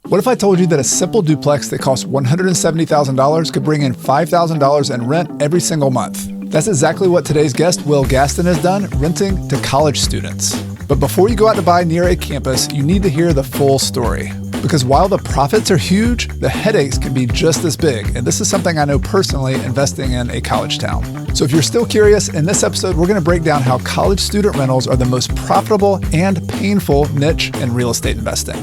What if I told you that a simple duplex that costs $170,000 could bring in $5,000 in rent every single month? That's exactly what today's guest, Will Gaston, has done, renting to college students. But before you go out to buy near a campus, you need to hear the full story. Because while the profits are huge, the headaches can be just as big. And this is something I know personally investing in a college town. So if you're still curious, in this episode, we're going to break down how college student rentals are the most profitable and painful niche in real estate investing.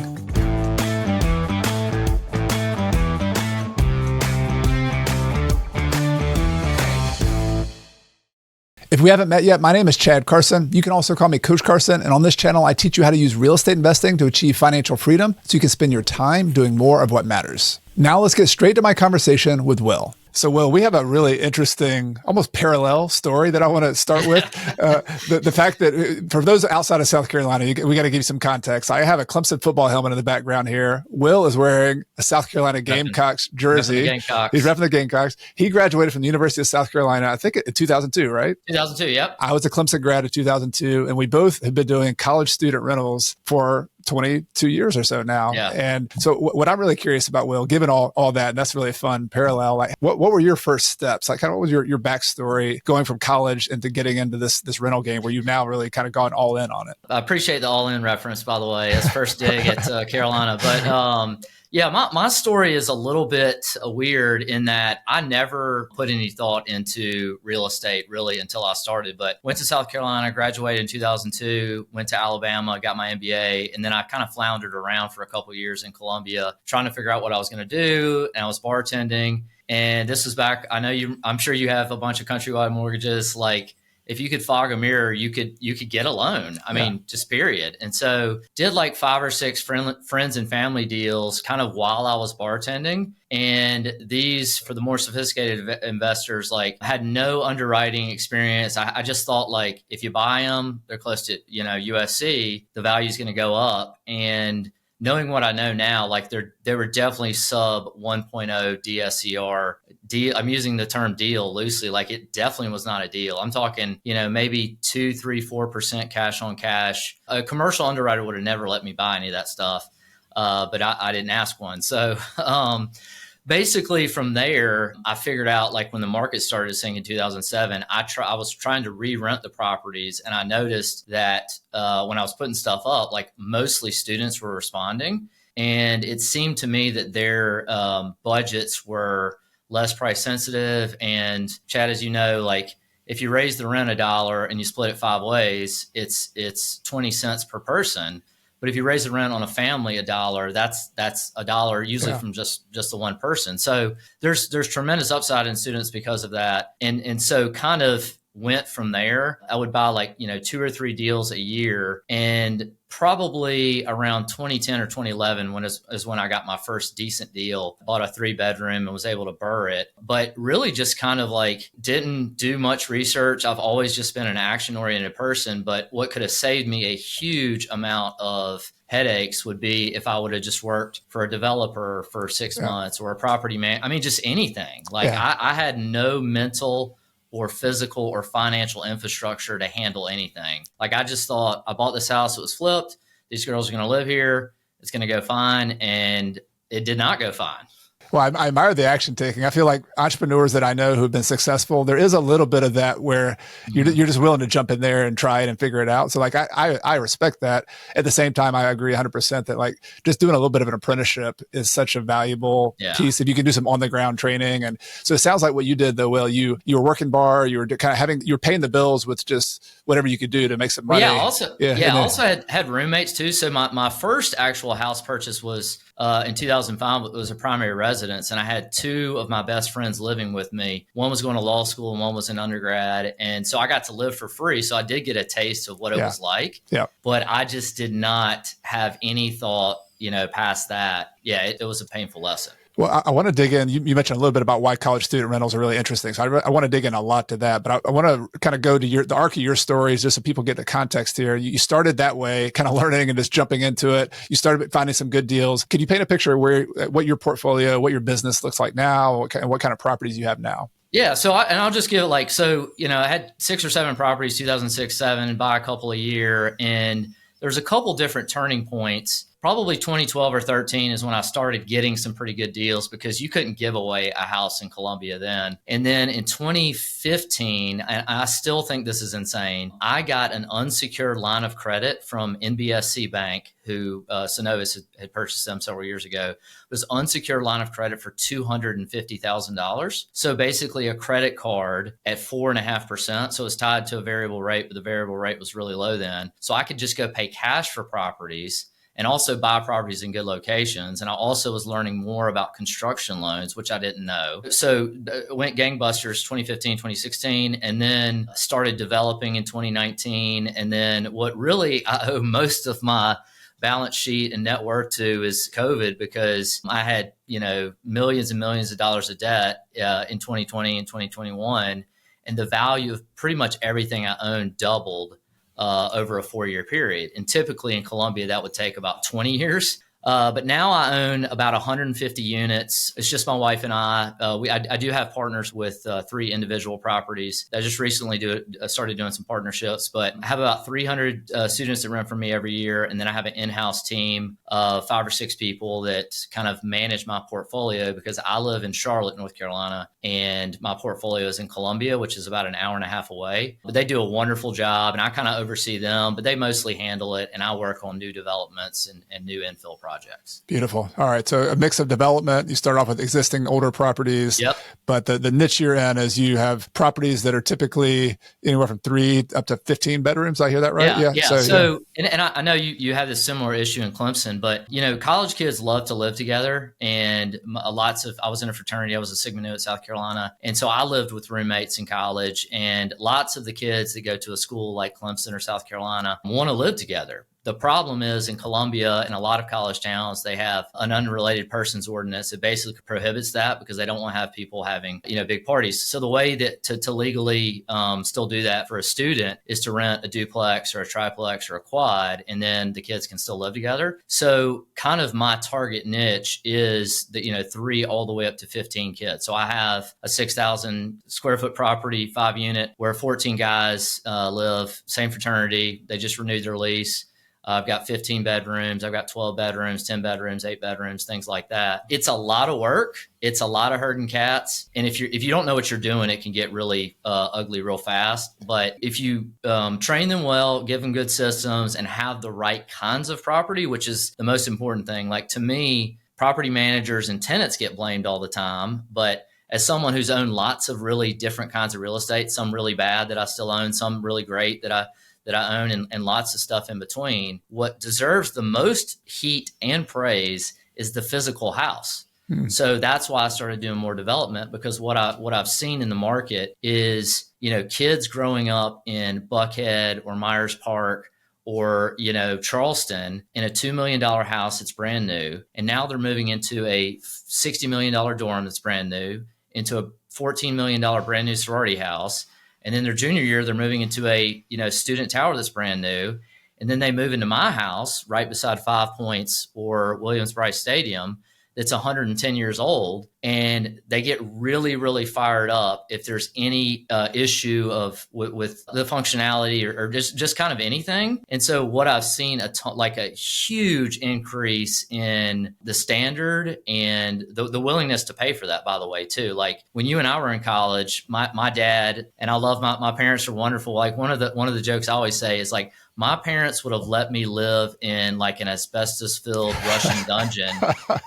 If we haven't met yet, my name is Chad Carson. You can also call me Coach Carson. And on this channel, I teach you how to use real estate investing to achieve financial freedom so you can spend your time doing more of what matters. Now let's get straight to my conversation with Will. So Will, we have a really interesting, almost parallel story that I want to start with. The fact that for those outside of South Carolina, we got to give you some context. I have a Clemson football helmet in the background here. Will is wearing a South Carolina Gamecocks jersey. He's repping the Gamecocks. He graduated from the University of South Carolina, I think in 2002, right? 2002, yep. I was a Clemson grad in 2002, and we both have been doing college student rentals for 22 years or so now. Yeah. And so what I'm really curious about, Will, given all that, and that's really a fun parallel, like what were your first steps? Like kind of what was your backstory going from college into getting into this rental game where you've now really kind of gone all in on it? I appreciate the all in reference, by the way, as first dig at Carolina. But yeah, my story is a little bit weird in that I never put any thought into real estate really until I started, but went to South Carolina, graduated in 2002, went to Alabama, got my MBA, and then I kind of floundered around for a couple of years in Columbia trying to figure out what I was going to do. And I was bartending. And this was back, I'm sure you have a bunch of countrywide mortgages. Like if you could fog a mirror, you could get a loan. I mean, just period. And so did like 5 or 6 friends and family deals kind of while I was bartending. And these, for the more sophisticated investors, like had no underwriting experience. I just thought like, if you buy them, they're close to, USC, the value is going to go up. And knowing what I know now, like they were definitely sub 1.0 DSCR. I'm using the term deal loosely. Like it definitely was not a deal. I'm talking, maybe 2, 3, 4% cash on cash. A commercial underwriter would have never let me buy any of that stuff, but I didn't ask one. So basically from there, I figured out like when the market started to sink in 2007, I was trying to re-rent the properties. And I noticed that when I was putting stuff up, like mostly students were responding. And it seemed to me that their budgets were less price sensitive. And Chad, as you know, like if you raise the rent $1 and you split it 5 ways, it's 20 cents per person. But if you raise the rent on a family $1, that's $1 usually from just the one person. So there's tremendous upside in students because of that. And so kind of went from there. I would buy like, 2 or 3 deals a year, and probably around 2010 or 2011 is when I got my first decent deal, bought a 3-bedroom and was able to burr it, but really just kind of like didn't do much research. I've always just been an action oriented person, but what could have saved me a huge amount of headaches would be if I would have just worked for a developer for 6 months or a property man. I mean, just anything. Like I had no mental or physical or financial infrastructure to handle anything. Like I just thought I bought this house, it was flipped. These girls are going to live here. It's going to go fine. And it did not go fine. Well, I admire the action taking. I feel like entrepreneurs that I know who've been successful, there is a little bit of that where you're just willing to jump in there and try it and figure it out. So like, I respect that. At the same time, I agree 100% that like just doing a little bit of an apprenticeship is such a valuable piece. If you can do some on the ground training. And so it sounds like what you did though, Will, you were working bar, you were kind of you were paying the bills with just whatever you could do to make some money. I also had roommates too. So my first actual house purchase was in 2005. It was a primary residence, and I had 2 of my best friends living with me. One was going to law school and one was in undergrad, and so I got to live for free. So I did get a taste of what it was like. Yeah. But I just did not have any thought, past that. Yeah, it was a painful lesson. Well, I want to dig in. You mentioned a little bit about why college student rentals are really interesting. So I want to dig in a lot to that, but I want to kind of go to the arc of your stories just so people get the context here. You started that way, kind of learning and just jumping into it. You started finding some good deals. Can you paint a picture of what your portfolio, what your business looks like now, what kind of properties you have now? Yeah. So, I'll just give it like, I had 6 or 7 properties, 2006, 7, buy a couple a year. And there's a couple different turning points. probably 2012 or 13 is when I started getting some pretty good deals because you couldn't give away a house in Columbia then. And then in 2015, and I still think this is insane, I got an unsecured line of credit from NBSC Bank, who Synovus had purchased them several years ago. It was unsecured line of credit for $250,000. So basically a credit card at 4.5%. So it's tied to a variable rate, but the variable rate was really low then. So I could just go pay cash for properties and also buy properties in good locations. And I also was learning more about construction loans, which I didn't know. So went gangbusters 2015, 2016, and then started developing in 2019. And then what really I owe most of my balance sheet and net worth to is COVID, because I had, millions and millions of dollars of debt in 2020 and 2021. And the value of pretty much everything I owned doubled over a 4-year period. And typically in Columbia, that would take about 20 years. But now I own about 150 units. It's just my wife and I. I do have partners with 3 individual properties. I just recently started doing some partnerships, but I have about 300 students that rent for me every year. And then I have an in-house team of 5 or 6 people that kind of manage my portfolio, because I live in Charlotte, North Carolina, and my portfolio is in Columbia, which is about an hour and a half away. But they do a wonderful job, and I kind of oversee them, but they mostly handle it. And I work on new developments and new infill projects. Beautiful. All right. So a mix of development. You start off with existing older properties, Yep. But the niche you're in is you have properties that are typically anywhere from 3 up to 15 bedrooms. I hear that right? Yeah. So and I know you have this similar issue in Clemson, but college kids love to live together, and I was in a fraternity. I was a Sigma Nu at South Carolina, and so I lived with roommates in college, and lots of the kids that go to a school like Clemson or South Carolina want to live together. The problem is in Columbia and a lot of college towns, they have an unrelated persons ordinance. It basically prohibits that because they don't want to have people having, big parties. So the way that to legally still do that for a student is to rent a duplex or a triplex or a quad, and then the kids can still live together. So kind of my target niche is the, 3 all the way up to 15 kids. So I have a 6,000 square foot property, 5 unit, where 14 guys live, same fraternity. They just renewed their lease. I've got 15 bedrooms. I've got 12 bedrooms, 10 bedrooms, 8 bedrooms, things like that. It's a lot of work. It's a lot of herding cats. And if you don't know what you're doing, it can get really ugly real fast. But if you train them well, give them good systems, and have the right kinds of property, which is the most important thing. Like, to me, property managers and tenants get blamed all the time. But as someone who's owned lots of really different kinds of real estate, some really bad that I still own, some really great that I own, and lots of stuff in between, what deserves the most heat and praise is the physical house. So that's why I started doing more development, because what I've seen in the market is, kids growing up in Buckhead or Myers Park or, Charleston in a $2 million house that's brand new. And now they're moving into a $60 million dorm that's brand new, into a $14 million brand new sorority house. And then their junior year, they're moving into a, student tower that's brand new. And then they move into my house right beside 5 Points or Williams-Brice Stadium that's 110 years old. And they get really, really fired up if there's any issue with the functionality or just kind of anything. And so what I've seen a huge increase in the standard and the willingness to pay for that, by the way, too. Like, when you and I were in college, my dad, and I love my parents are wonderful. Like, one of the jokes I always say is, like, my parents would have let me live in like an asbestos-filled Russian dungeon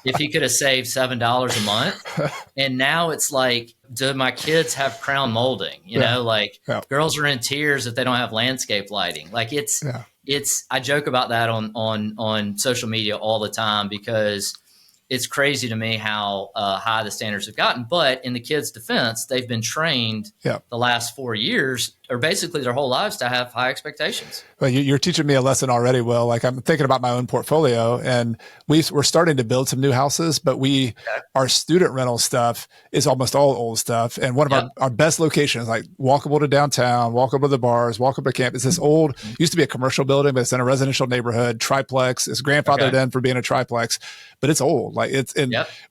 if he could have saved $7 a month. And now it's like, do my kids have crown molding? Girls are in tears if they don't have landscape lighting. Like, I joke about that on social media all the time, because it's crazy to me how high the standards have gotten. But in the kids' defense, they've been trained the last 4 years, or basically their whole lives, to have high expectations. Well, you're teaching me a lesson already, Will. Like, I'm thinking about my own portfolio, and we're starting to build some new houses, but our student rental stuff is almost all old stuff. And one of our best locations, like walkable to downtown, walkable to the bars, walkable to campus, this old, used to be a commercial building, but it's in a residential neighborhood, triplex. It's grandfathered in for being a triplex, but it's old. Like,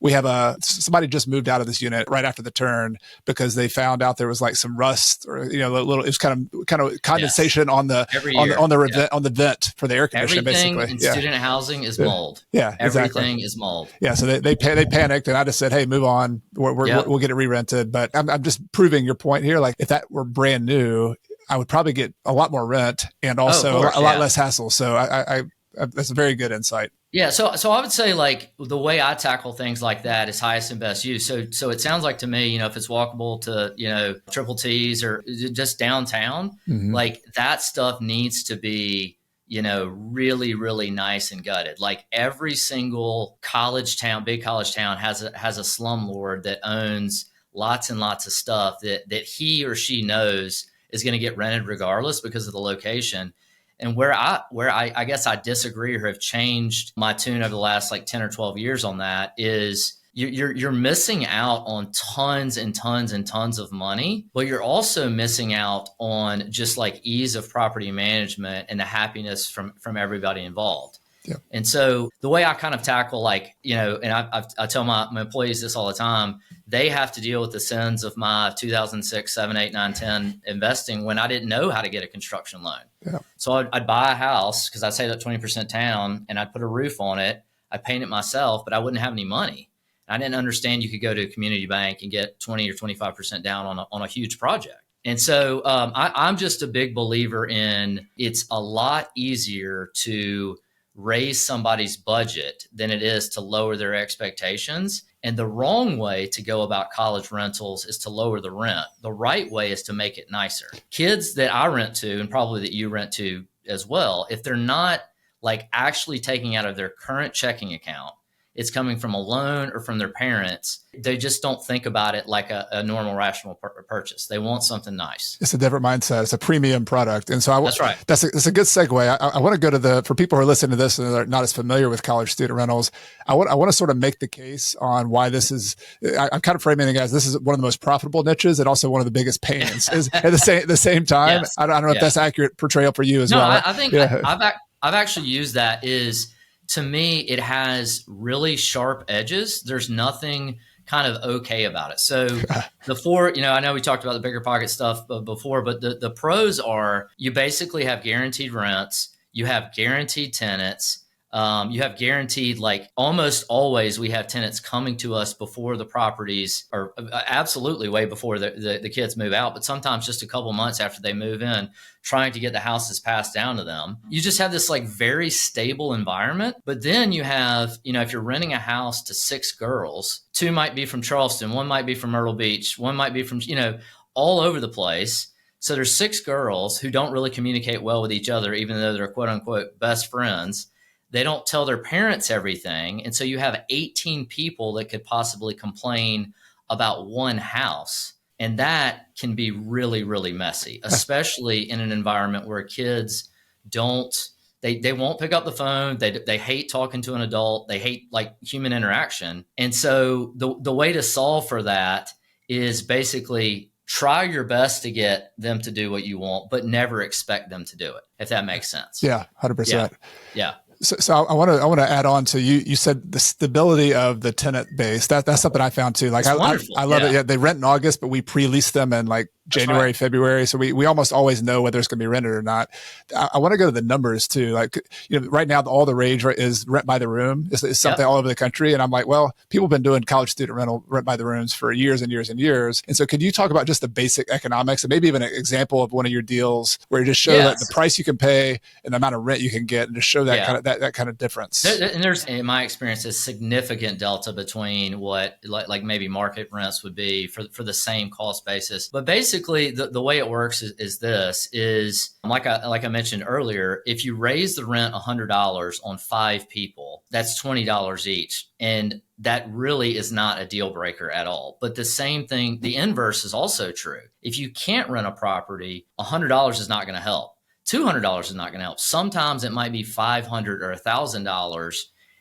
we have somebody just moved out of this unit right after the turn because they found out there was like some rust or, little it's kind of condensation on the every year. On the vent for the air conditioning. Everything basically in student housing is mold. Yeah, exactly. Everything is mold. Yeah, so they panicked, and I just said, "Hey, move on. We'll get it re-rented." But I'm just proving your point here. Like if that were brand new, I would probably get a lot more rent and also a lot less hassle. So I that's a very good insight. Yeah. So I would say like the way I tackle things like that is highest and best use. So it sounds like to me, if it's walkable to, Triple T's or just downtown, like that stuff needs to be, really, really nice and gutted. Like every single big college town has a slumlord that owns lots and lots of stuff that he or she knows is going to get rented regardless because of the location. And where I guess I disagree or have changed my tune over the last like 10 or 12 years on that is you're missing out on tons and tons and tons of money, but you're also missing out on just like ease of property management and the happiness from everybody involved. Yeah. And so the way I kind of tackle like, and I tell my employees this all the time, they have to deal with the sins of my 2006, 7, 8, 9, 10 investing when I didn't know how to get a construction loan. Yeah. So I'd buy a house because I'd say that 20% down and I'd put a roof on it. I'd paint it myself, but I wouldn't have any money. I didn't understand you could go to a community bank and get 20 or 25% down on a huge project. And so I'm just a big believer in it's a lot easier to raise somebody's budget than it is to lower their expectations. And the wrong way to go about college rentals is to lower the rent. The right way is to make it nicer. Kids that I rent to, and probably that you rent to as well, if they're not like actually taking out of their current checking account, it's coming from a loan or from their parents, they just don't think about it like a normal rational purchase. They want something nice. It's a different mindset. It's a premium product. And so that's right. That's a good segue. I want to go to for people who are listening to this and are not as familiar with college student rentals, I want to sort of make the case on why this is, I'm kind of framing it as this is one of the most profitable niches and also one of the biggest pains is at the same time. Yes. I don't know if that's accurate portrayal for you as well. No, I think I've actually used that is, to me, it has really sharp edges. There's nothing kind of okay about it. So I know we talked about the bigger pocket stuff before, but the pros are you basically have guaranteed rents, you have guaranteed tenants, you have guaranteed, like almost always we have tenants coming to us before the properties or absolutely way before the kids move out, but sometimes just a couple months after they move in, trying to get the houses passed down to them. You just have this like very stable environment. But then you have, if you're renting a house to 6 girls, 2 might be from Charleston, 1 might be from Myrtle Beach, 1 might be from, all over the place. So there's 6 girls who don't really communicate well with each other, even though they're quote unquote best friends. They don't tell their parents everything. And so you have 18 people that could possibly complain about one house. And that can be really, really messy, especially in an environment where kids they won't pick up the phone. They hate talking to an adult. They hate like human interaction. And so the way to solve for that is basically try your best to get them to do what you want, but never expect them to do it, if that makes sense. Yeah, 100%. Yeah. So I want to add on to you. You said the stability of the tenant base. That's something I found too. Like I love it. Yeah, they rent in August, but we pre-lease them in like January, February. So we almost always know whether it's going to be rented or not. I want to go to the numbers too. Like, right now all the rage is rent by the room is something all over the country. And I'm like, well, people have been doing college student rental rent by the rooms for years and years and years. And so could you talk about just the basic economics and maybe even an example of one of your deals where you just show that the price you can pay and the amount of rent you can get and just show that that kind of difference? And there's, in my experience, a significant delta between what like maybe market rents would be for the same cost basis. But basically, the way it works is like I mentioned earlier, if you raise the rent $100 on 5 people, that's $20 each. And that really is not a deal breaker at all. But the same thing, the inverse is also true. If you can't rent a property, $100 is not going to help. $200 is not going to help. Sometimes it might be $500 or $1,000.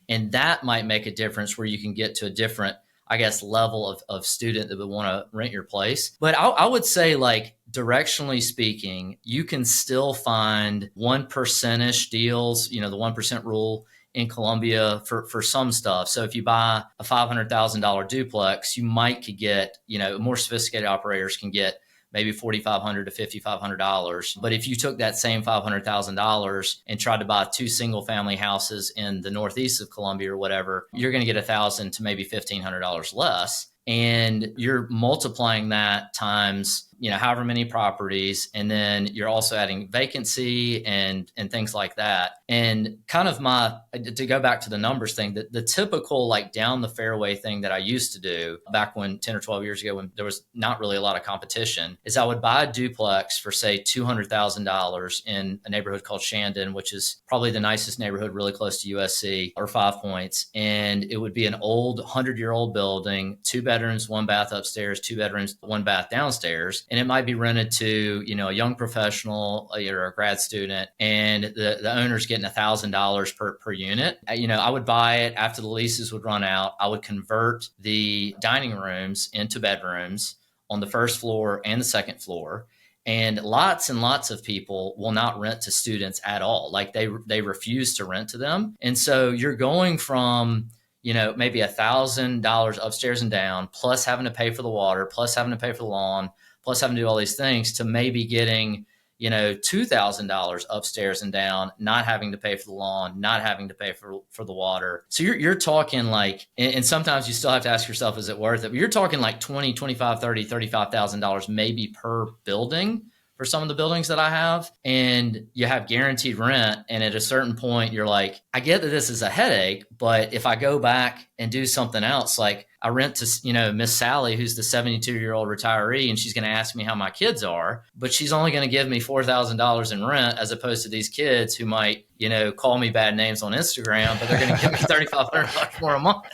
And that might make a difference where you can get to a different, I guess, level of student that would want to rent your place. But I would say, like, directionally speaking, you can still find 1%-ish deals, the 1% rule in Columbia for some stuff. So if you buy a $500,000 duplex, you could get, more sophisticated operators can get maybe $4,500 to $5,500. But if you took that same $500,000 and tried to buy 2 single family houses in the northeast of Columbia or whatever, you're going to get $1,000 to maybe $1,500 less. And you're multiplying that times, however many properties. And then you're also adding vacancy and things like that. And kind of to go back to the numbers thing, the typical like down the fairway thing that I used to do back when 10 or 12 years ago, when there was not really a lot of competition, is I would buy a duplex for say $200,000 in a neighborhood called Shandon, which is probably the nicest neighborhood really close to USC or 5 Points. And it would be an old 100-year-old building, 2 bedrooms, 1 bath upstairs, 2 bedrooms, 1 bath downstairs. And it might be rented to, a young professional or a grad student, and the owner's getting $1,000 per unit. I would buy it after the leases would run out. I would convert the dining rooms into bedrooms on the first floor and the second floor. And lots of people will not rent to students at all. Like they refuse to rent to them. And so you're going from maybe $1,000 upstairs and down, plus having to pay for the water, plus having to pay for the lawn, plus having to do all these things, to maybe getting, $2,000 upstairs and down, not having to pay for the lawn, not having to pay for the water. So you're talking like, and sometimes you still have to ask yourself, is it worth it? But you're talking like $20,000, $25,000, $30,000, $35,000 maybe per building for some of the buildings that I have. And you have guaranteed rent. And at a certain point, you're like, I get that this is a headache, but if I go back and do something else, like I rent to, Miss Sally, who's the 72-year-old retiree, and she's going to ask me how my kids are, but she's only going to give me $4,000 in rent, as opposed to these kids who might, call me bad names on Instagram, but they're going to give me $3,500 more a month.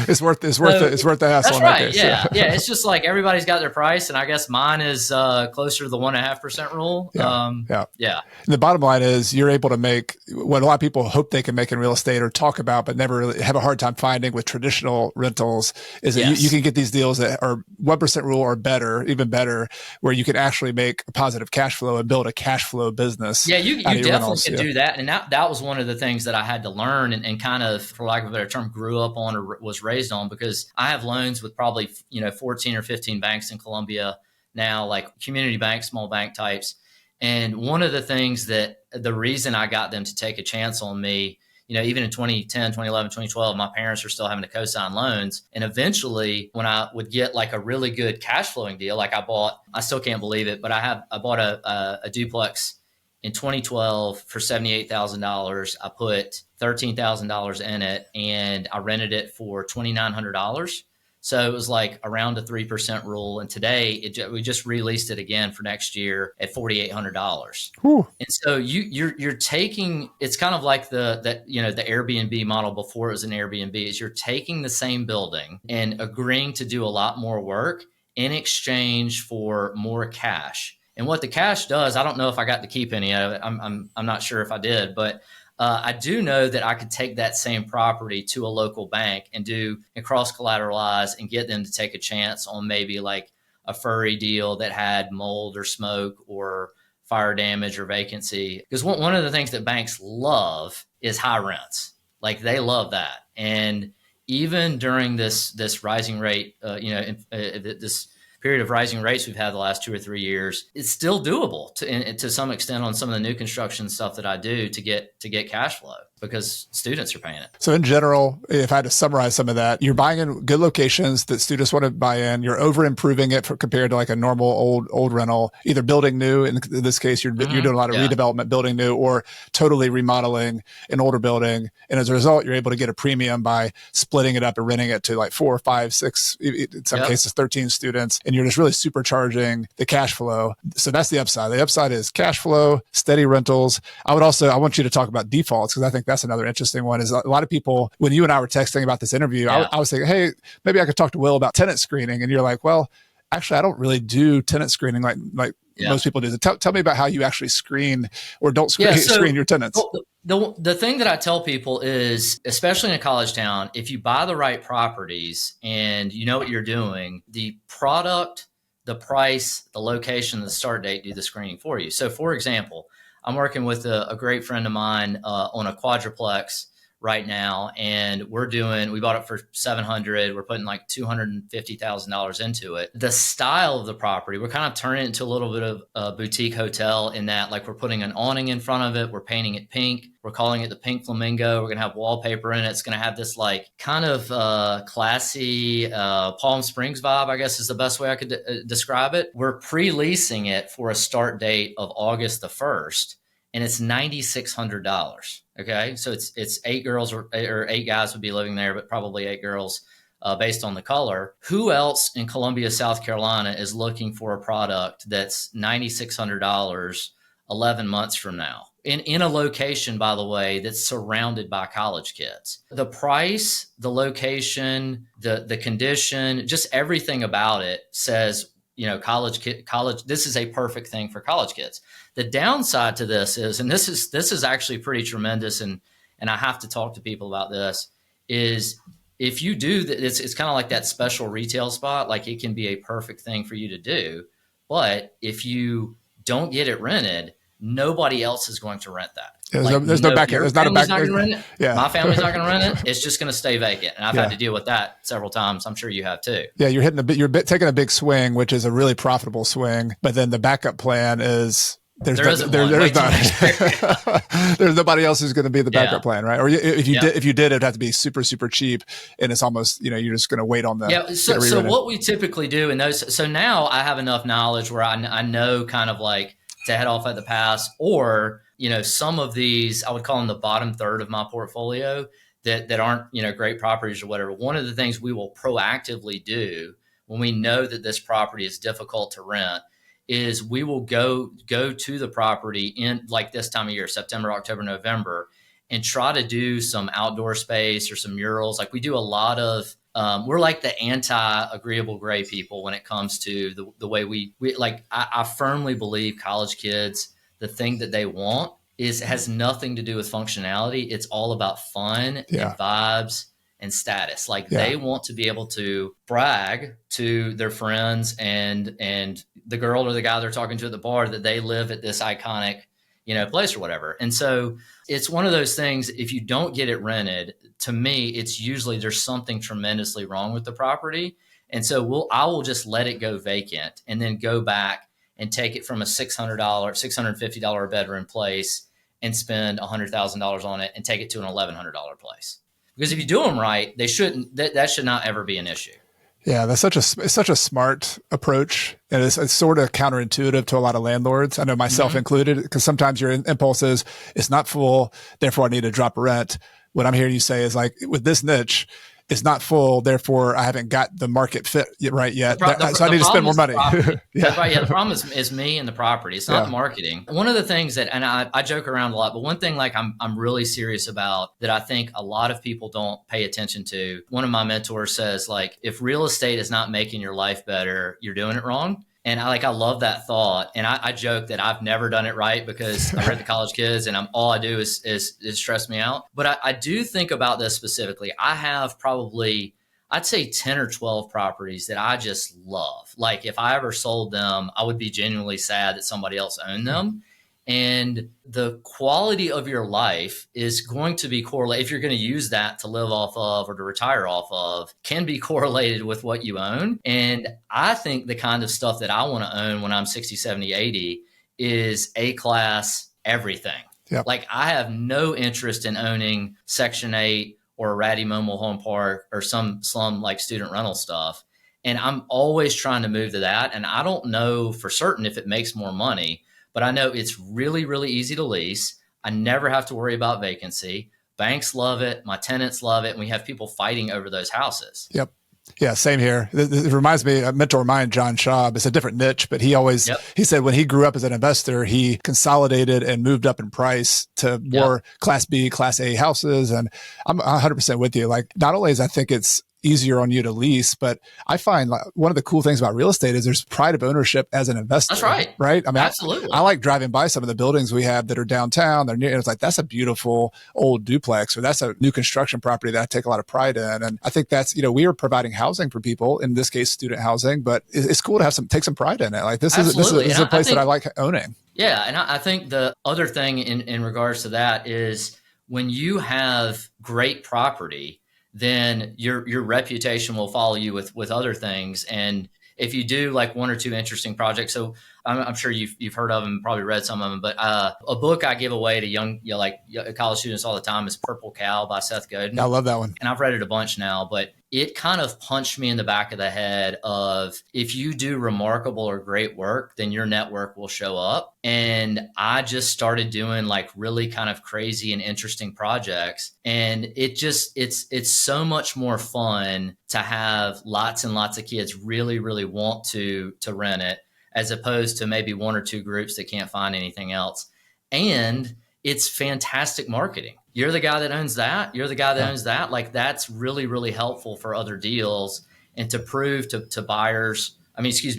It's worth the hassle. That's right. Yeah. It's just like everybody's got their price, and I guess mine is closer to the 1.5% rule. Yeah. And the bottom line is you're able to make what a lot of people hope they can make in real estate or talk about, but never really have a hard time finding with traditional rentals, is that you can get these deals that are 1% rule or better, even better, where you can actually make a positive cash flow and build a cash flow business. Yeah, you definitely can do that. And that was one of the things that I had to learn and kind of, for lack of a better term, grew up on or was raised on, because I have loans with probably, 14 or 15 banks in Columbia now, like community banks, small bank types. And one of the things that the reason I got them to take a chance on me, even in 2010, 2011, 2012, my parents were still having to co-sign loans. And eventually when I would get like a really good cash flowing deal, like I still can't believe it, but I bought a duplex in 2012 for $78,000. I put $13,000 in it and I rented it for $2,900. So it was like around a 3% rule. And today we just released it again for next year at $4,800. And so you're taking, it's kind of like the Airbnb model before it was an Airbnb, is you're taking the same building and agreeing to do a lot more work in exchange for more cash. And what the cash does, I don't know if I got to keep any of it. I'm not sure if I did, but I do know that I could take that same property to a local bank and cross collateralize and get them to take a chance on maybe like a furry deal that had mold or smoke or fire damage or vacancy. Because one of the things that banks love is high rents. Like they love that. And even during this rising rate, this period of rising rates we've had the last 2 or 3 years, it's still doable to some extent on some of the new construction stuff that I do to get cash flow, because students are paying it. So in general, if I had to summarize some of that, you're buying in good locations that students want to buy in. You're over improving it compared to like a normal old rental, either building new. In this case, you're doing a lot of redevelopment, building new, or totally remodeling an older building. And as a result, you're able to get a premium by splitting it up and renting it to like 4, 5, 6, in some cases, 13 students. And you're just really supercharging the cash flow. So that's the upside. The upside is cash flow, steady rentals. I want you to talk about defaults, because I think that's another interesting one. Is a lot of people, when you and I were texting about this interview, I was thinking, hey, maybe I could talk to Will about tenant screening. And you're like, well, actually, I don't really do tenant screening like most people do. So tell me about how you actually screen or don't screen your tenants. The thing that I tell people is, especially in a college town, if you buy the right properties and you know what you're doing, the product, the price, the location, the start date do the screening for you. So for example, I'm working with a great friend of mine on a quadruplex right now, and we bought it for 700. We're putting like $250,000 into it. The style of the property, we're kind of turning it into a little bit of a boutique hotel in that, like, we're putting an awning in front of it. We're painting it pink. We're calling it the Pink Flamingo. We're going to have wallpaper in it. It's going to have this like kind of classy Palm Springs vibe, I guess is the best way I could describe it. We're pre-leasing it for a start date of August the 1st. And it's $9,600. Okay, so it's 8 girls or 8 guys would be living there, but probably 8 girls based on the color. Who else in Columbia, South Carolina is looking for a product that's $9,600 11 months from now? In a location, by the way, that's surrounded by college kids. The price, the location, the condition, just everything about it says, college, this is a perfect thing for college kids. The downside to this is, and this is actually pretty tremendous, and I have to talk to people about this, is if you do, it's kind of like that special retail spot, like it can be a perfect thing for you to do. But if you don't get it rented, nobody else is going to rent that. There's no backup. There's not a backup. Yeah. My family's not going to rent it. It's just going to stay vacant. And I've had to deal with that several times. I'm sure you have too. Yeah. You're taking a big swing, which is a really profitable swing. But then the backup plan is there's nobody else who's going to be the backup plan, right? Or if you did, it'd have to be super, super cheap. And it's almost, you're just going to wait on them. Yeah. So what we typically do in those, so now I have enough knowledge where I know kind of like to head off at the pass, or, some of these, I would call them the bottom third of my portfolio that aren't, great properties or whatever. One of the things we will proactively do when we know that this property is difficult to rent is we will go to the property in like this time of year, September, October, November, and try to do some outdoor space or some murals. Like we do a lot of, we're like the anti-agreeable gray people when it comes to the way we like, I firmly believe college kids, the thing that they want has nothing to do with functionality. It's all about fun and vibes and status. Like they want to be able to brag to their friends and the girl or the guy they're talking to at the bar that they live at this iconic, place or whatever. And so it's one of those things, if you don't get it rented, to me, it's usually there's something tremendously wrong with the property. And so I will just let it go vacant and then go back and take it from a $650 a bedroom place and spend $100,000 on it and take it to an $1,100 place. Because if you do them right, they shouldn't. That should not ever be an issue. Yeah, it's such a smart approach, and it's sort of counterintuitive to a lot of landlords. I know myself included, because sometimes your impulse is it's not full, therefore I need to drop rent. What I'm hearing you say is like, with this niche, it's not full, therefore I haven't got the market fit right yet. So I need to spend more money. That's right. Yeah, the problem is me and the property. It's not the marketing. One of the things that, and I joke around a lot, but one thing like I'm really serious about that I think a lot of people don't pay attention to. One of my mentors says, like, if real estate is not making your life better, you're doing it wrong. And I love that thought. And I joke that I've never done it right because I read the college kids and all I do is stress me out. But I do think about this specifically. I have probably, I'd say 10 or 12 properties that I just love. Like if I ever sold them, I would be genuinely sad that somebody else owned them. And the quality of your life is going to be correlated, if you're going to use that to live off of or to retire off of, can be correlated with what you own. And I think the kind of stuff that I want to own when I'm 60, 70, 80 is A-class everything. Yep. Like I have no interest in owning Section 8 or a ratty mobile home park or some slum like student rental stuff. And I'm always trying to move to that. And I don't know for certain if it makes more money, but I know it's really, really easy to lease. I never have to worry about vacancy. Banks love it. My tenants love it. And we have people fighting over those houses. Yep. Yeah, same here. It reminds me, a mentor of mine, John Schaub, it's a different niche, but he said when he grew up as an investor, he consolidated and moved up in price to more Class B, Class A houses. And I'm 100% with you. Like, not only is I think it's easier on you to lease, but I find like one of the cool things about real estate is there's pride of ownership as an investor. That's right. Right. I mean, absolutely. I like driving by some of the buildings we have that are downtown. They're near, and it's like, that's a beautiful old duplex, or that's a new construction property that I take a lot of pride in. And I think that's, we are providing housing for people, in this case, student housing, but it's cool to have take some pride in it. Like this is a place that I like owning. Yeah. And I think the other thing in regards to that is when you have great property, then your reputation will follow you with other things. And if you do like one or two interesting projects, so I'm sure you've heard of them, probably read some of them, but a book I give away to young, college students all the time is Purple Cow by Seth Godin. I love that one. And I've read it a bunch now, but it kind of punched me in the back of the head of, if you do remarkable or great work, then your network will show up. And I just started doing like really kind of crazy and interesting projects. And it's so much more fun to have lots and lots of kids really, really want to rent it, as opposed to maybe one or two groups that can't find anything else. And it's fantastic marketing. You're the guy that owns that. You're the guy that owns that. Like, that's really, really helpful for other deals, and to prove to buyers,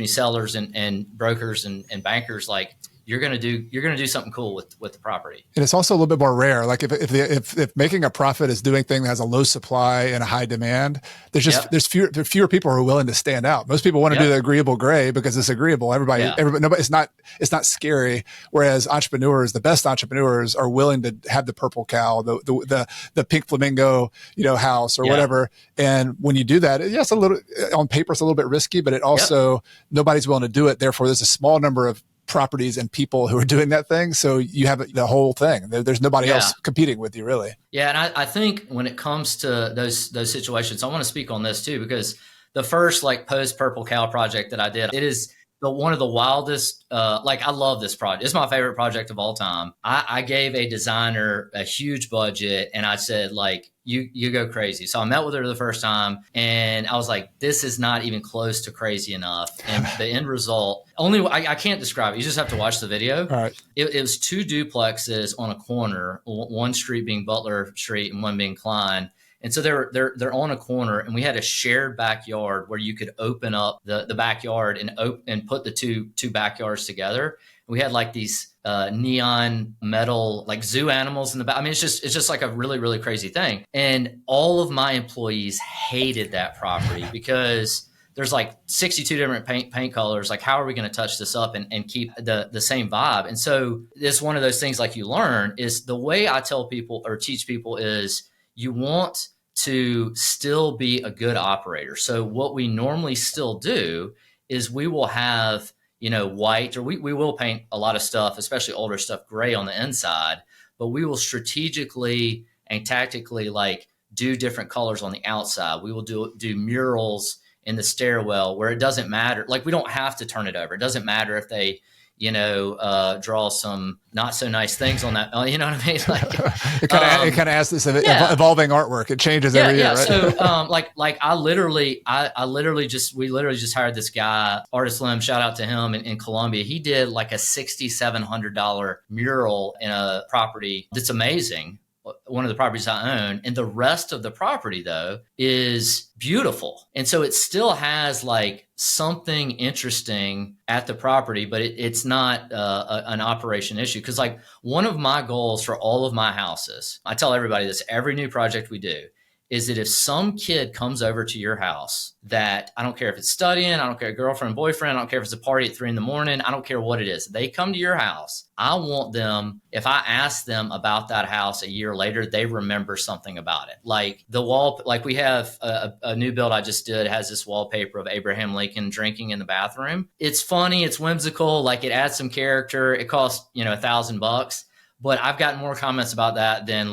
sellers and brokers and bankers, like, you're going to do something cool with the property. And it's also a little bit more rare. Like if making a profit is doing thing that has a low supply and a high demand, there's fewer people who are willing to stand out. Most people want to do the agreeable gray because it's agreeable. Everybody, nobody, it's not scary. Whereas entrepreneurs, the best entrepreneurs, are willing to have the purple cow, the pink flamingo, house or whatever. And when you do that, yes, on paper it's a little bit risky, but it also nobody's willing to do it. Therefore, there's a small number of properties and people who are doing that thing. So you have the whole thing. There's nobody else competing with you, really. Yeah. And I think when it comes to those situations, I want to speak on this too, because the first like post Purple Cow project that I did, it is one of the wildest, I love this project. It's my favorite project of all time. I gave a designer a huge budget and I said, like, you go crazy. So I met with her the first time and I was like, this is not even close to crazy enough. And the end result, I can't describe it. You just have to watch the video. All right. It was two duplexes on a corner, one street being Butler Street and one being Klein. And so they're on a corner, and we had a shared backyard where you could open up the backyard and put the two backyards together. We had like these neon metal like zoo animals in the back. I mean, it's just like a really, really crazy thing. And all of my employees hated that property because there's like 62 different paint colors. Like, how are we going to touch this up and keep the same vibe? And so it's one of those things, like, you learn is the way I tell people or teach people is you want to still be a good operator. So what we normally still do is we will have, white, or we will paint a lot of stuff, especially older stuff, gray on the inside, but we will strategically and tactically like do different colors on the outside. We will do murals in the stairwell where it doesn't matter. Like, we don't have to turn it over. It doesn't matter if they, draw some not so nice things on that. You know what I mean? Like, it kind of has this evolving artwork. It changes every year, right? So, we literally just hired this guy, Artist Lim, shout out to him in Columbia. He did like a $6,700 mural in a property that's amazing. One of the properties I own, and the rest of the property though is beautiful. And so it still has like something interesting at the property, but it's not an operation issue. Cause like one of my goals for all of my houses, I tell everybody this, every new project we do, is that if some kid comes over to your house that, I don't care if it's studying, I don't care, girlfriend, boyfriend, I don't care if it's a party at 3 a.m, I don't care what it is. They come to your house. I want them, if I ask them about that house a year later, they remember something about it. Like the wall, like we have a new build I just did, has this wallpaper of Abraham Lincoln drinking in the bathroom. It's funny. It's whimsical. Like, it adds some character. It costs, $1,000. But I've gotten more comments about that than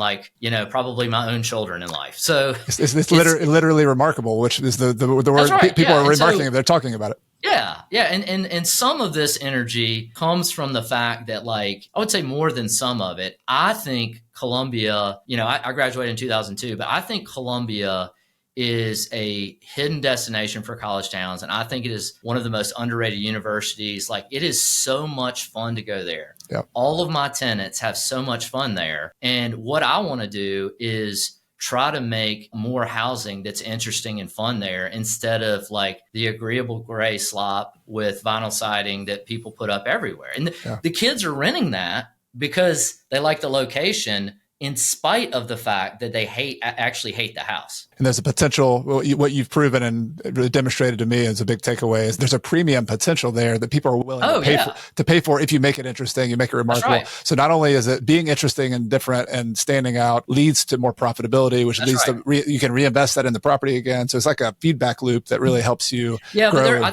probably my own children in life. So it's literally remarkable, which is the word right. People are remarking if they're talking about it. Yeah. Yeah. And some of this energy comes from the fact that, like, I would say more than some of it, I think Columbia, I graduated in 2002, but I think Columbia is a hidden destination for college towns. And I think it is one of the most underrated universities. Like, it is so much fun to go there. Yep. All of my tenants have so much fun there. And what I want to do is try to make more housing that's interesting and fun there, instead of like the agreeable gray slop with vinyl siding that people put up everywhere. And the kids are renting that because they like the location in spite of the fact that they actually hate the house. And there's a potential, what you've proven and really demonstrated to me is a big takeaway is there's a premium potential there that people are willing to pay for if you make it interesting, you make it remarkable. Right. So not only is it being interesting and different and standing out leads to more profitability, which leads to you can reinvest that in the property again. So it's like a feedback loop that really helps you grow. But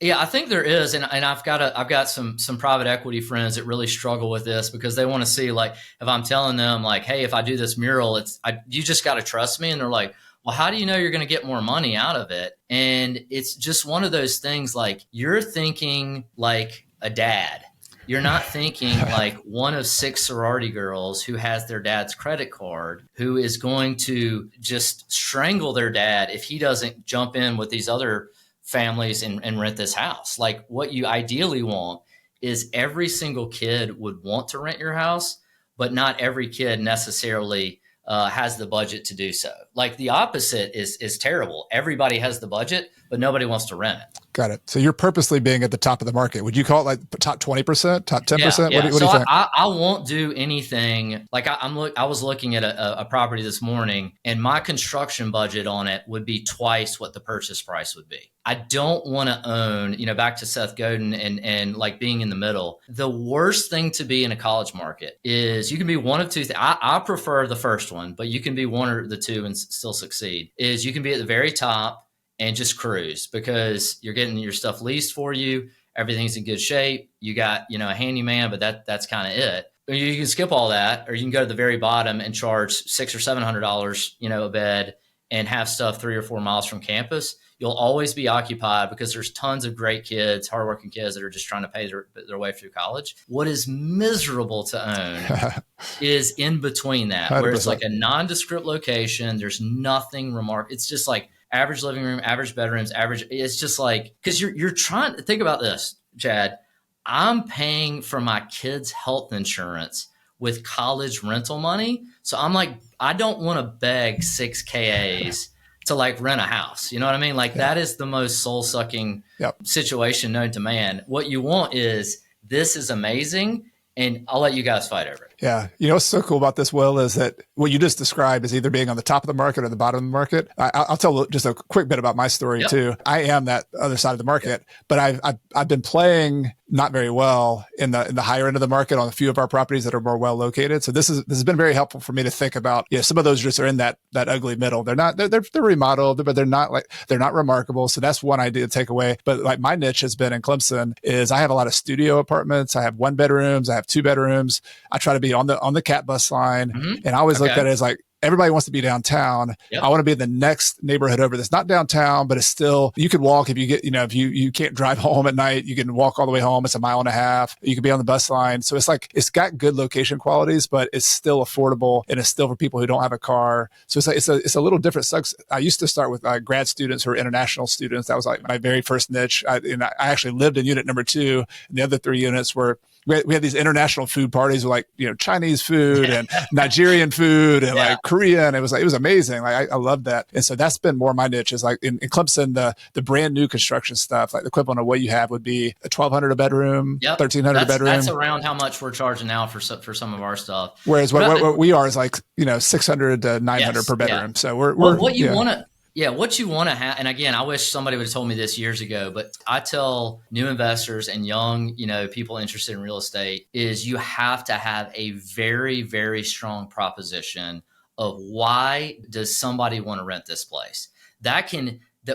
I think there is, and I've got some private equity friends that really struggle with this because they want to see, like, if I'm telling them like, hey, if I do this mural, you just got to trust me, and they're like, well, how do you know you're going to get more money out of it? And it's just one of those things, like, you're thinking like a dad. You're not thinking like one of 6 sorority girls who has their dad's credit card, who is going to just strangle their dad if he doesn't jump in with these other families and rent this house. Like, what you ideally want is every single kid would want to rent your house, but not every kid necessarily has the budget to do so. Like, the opposite is terrible. Everybody has the budget, but nobody wants to rent it. Got it. So you're purposely being at the top of the market. Would you call it like top 20%, top 10%? Yeah. What do you think? I won't do anything. Like, I was looking at a property this morning, and my construction budget on it would be twice what the purchase price would be. I don't want to own, back to Seth Godin and like being in the middle. The worst thing to be in a college market is you can be one of two things. I prefer the first one, but you can be one or the two and still succeed. Is you can be at the very top and just cruise because you're getting your stuff leased for you. Everything's in good shape. You got, a handyman, but that's kind of it. Or you can skip all that, or you can go to the very bottom and charge $600 or $700, a bed, and have stuff 3 or 4 miles from campus. You'll always be occupied because there's tons of great kids, hardworking kids that are just trying to pay their way through college. What is miserable to own is in between that, 100%. Where it's like a nondescript location. There's nothing remarkable. It's just like average living room, average bedrooms, average. It's just like, because you're trying to think about this, Chad. I'm paying for my kids' health insurance with college rental money. So I'm like, I don't want to beg 6 KAs to like rent a house. You know what I mean? Like, that is the most soul sucking situation known to man. What you want is, this is amazing, and I'll let you guys fight over it. Yeah. What's so cool about this, Will, is that what you just described is either being on the top of the market or the bottom of the market. I'll tell just a quick bit about my story too. I am that other side of the market, but I've been playing not very well in the higher end of the market on a few of our properties that are more well located. So this has been very helpful for me to think about. Some of those just are in that ugly middle. They're remodeled, but they're not remarkable. So that's one idea to take away. But like, my niche has been in Clemson is I have a lot of studio apartments. I have 1 bedrooms. I have 2 bedrooms. I try to be on the cat bus line. Mm-hmm. And I always look at it as like, everybody wants to be downtown. Yep. I want to be in the next neighborhood over that's not downtown, but it's still, you could walk if you get, if you can't drive home at night, you can walk all the way home. It's 1.5 miles. You can be on the bus line. So it's like, it's got good location qualities, but it's still affordable, and it's still for people who don't have a car. So it's a little different. I used to start with grad students who are international students. That was like my very first niche. I actually lived in unit number 2, and the other 3 units were, we had these international food parties with like, Chinese food and Nigerian food and like Korean. It was amazing. Like, I loved that. And so that's been more my niche, is like in Clemson, the brand new construction stuff, like the equivalent of what you have would be a $1,200 a bedroom, $1,300 a bedroom. That's around how much we're charging now for some of our stuff. Whereas what we are is like, $600 to $900 per bedroom. Yeah. So we're what you want to. Yeah, what you want to have, and again, I wish somebody would have told me this years ago, but I tell new investors and young, people interested in real estate, is you have to have a very, very strong proposition of why does somebody want to rent this place. That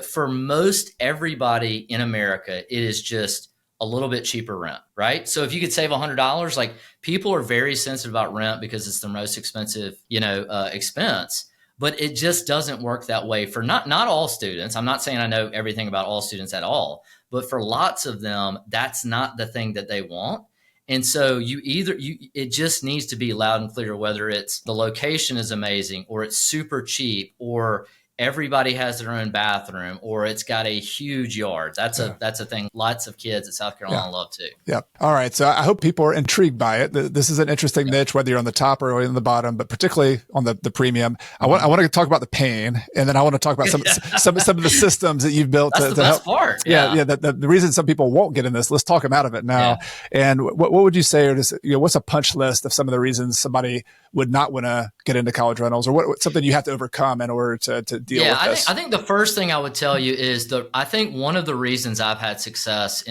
for most everybody in America, it is just a little bit cheaper rent, right? So if you could save $100, like, people are very sensitive about rent because it's the most expensive, expense. But it just doesn't work that way for not all students. I'm not saying I know everything about all students at all, but for lots of them, that's not the thing that they want. And so it just needs to be loud and clear, whether it's the location is amazing, or it's super cheap, or everybody has their own bathroom, or it's got a huge yard. That's a thing lots of kids in South Carolina love too. Yeah. All right. So I hope people are intrigued by it. This is an interesting niche, whether you're on the top or on the bottom, but particularly on the premium. I want to talk about the pain, and then I want to talk about some of the systems that you've built. That's the best help. part. Yeah. The reason some people won't get in this, let's talk them out of it now. Yeah. And what would you say, or just, what's a punch list of some of the reasons somebody would not want to get into college rentals, or what's something you have to overcome in order to deal with this? I think the first thing I would tell you is I think one of the reasons I've had success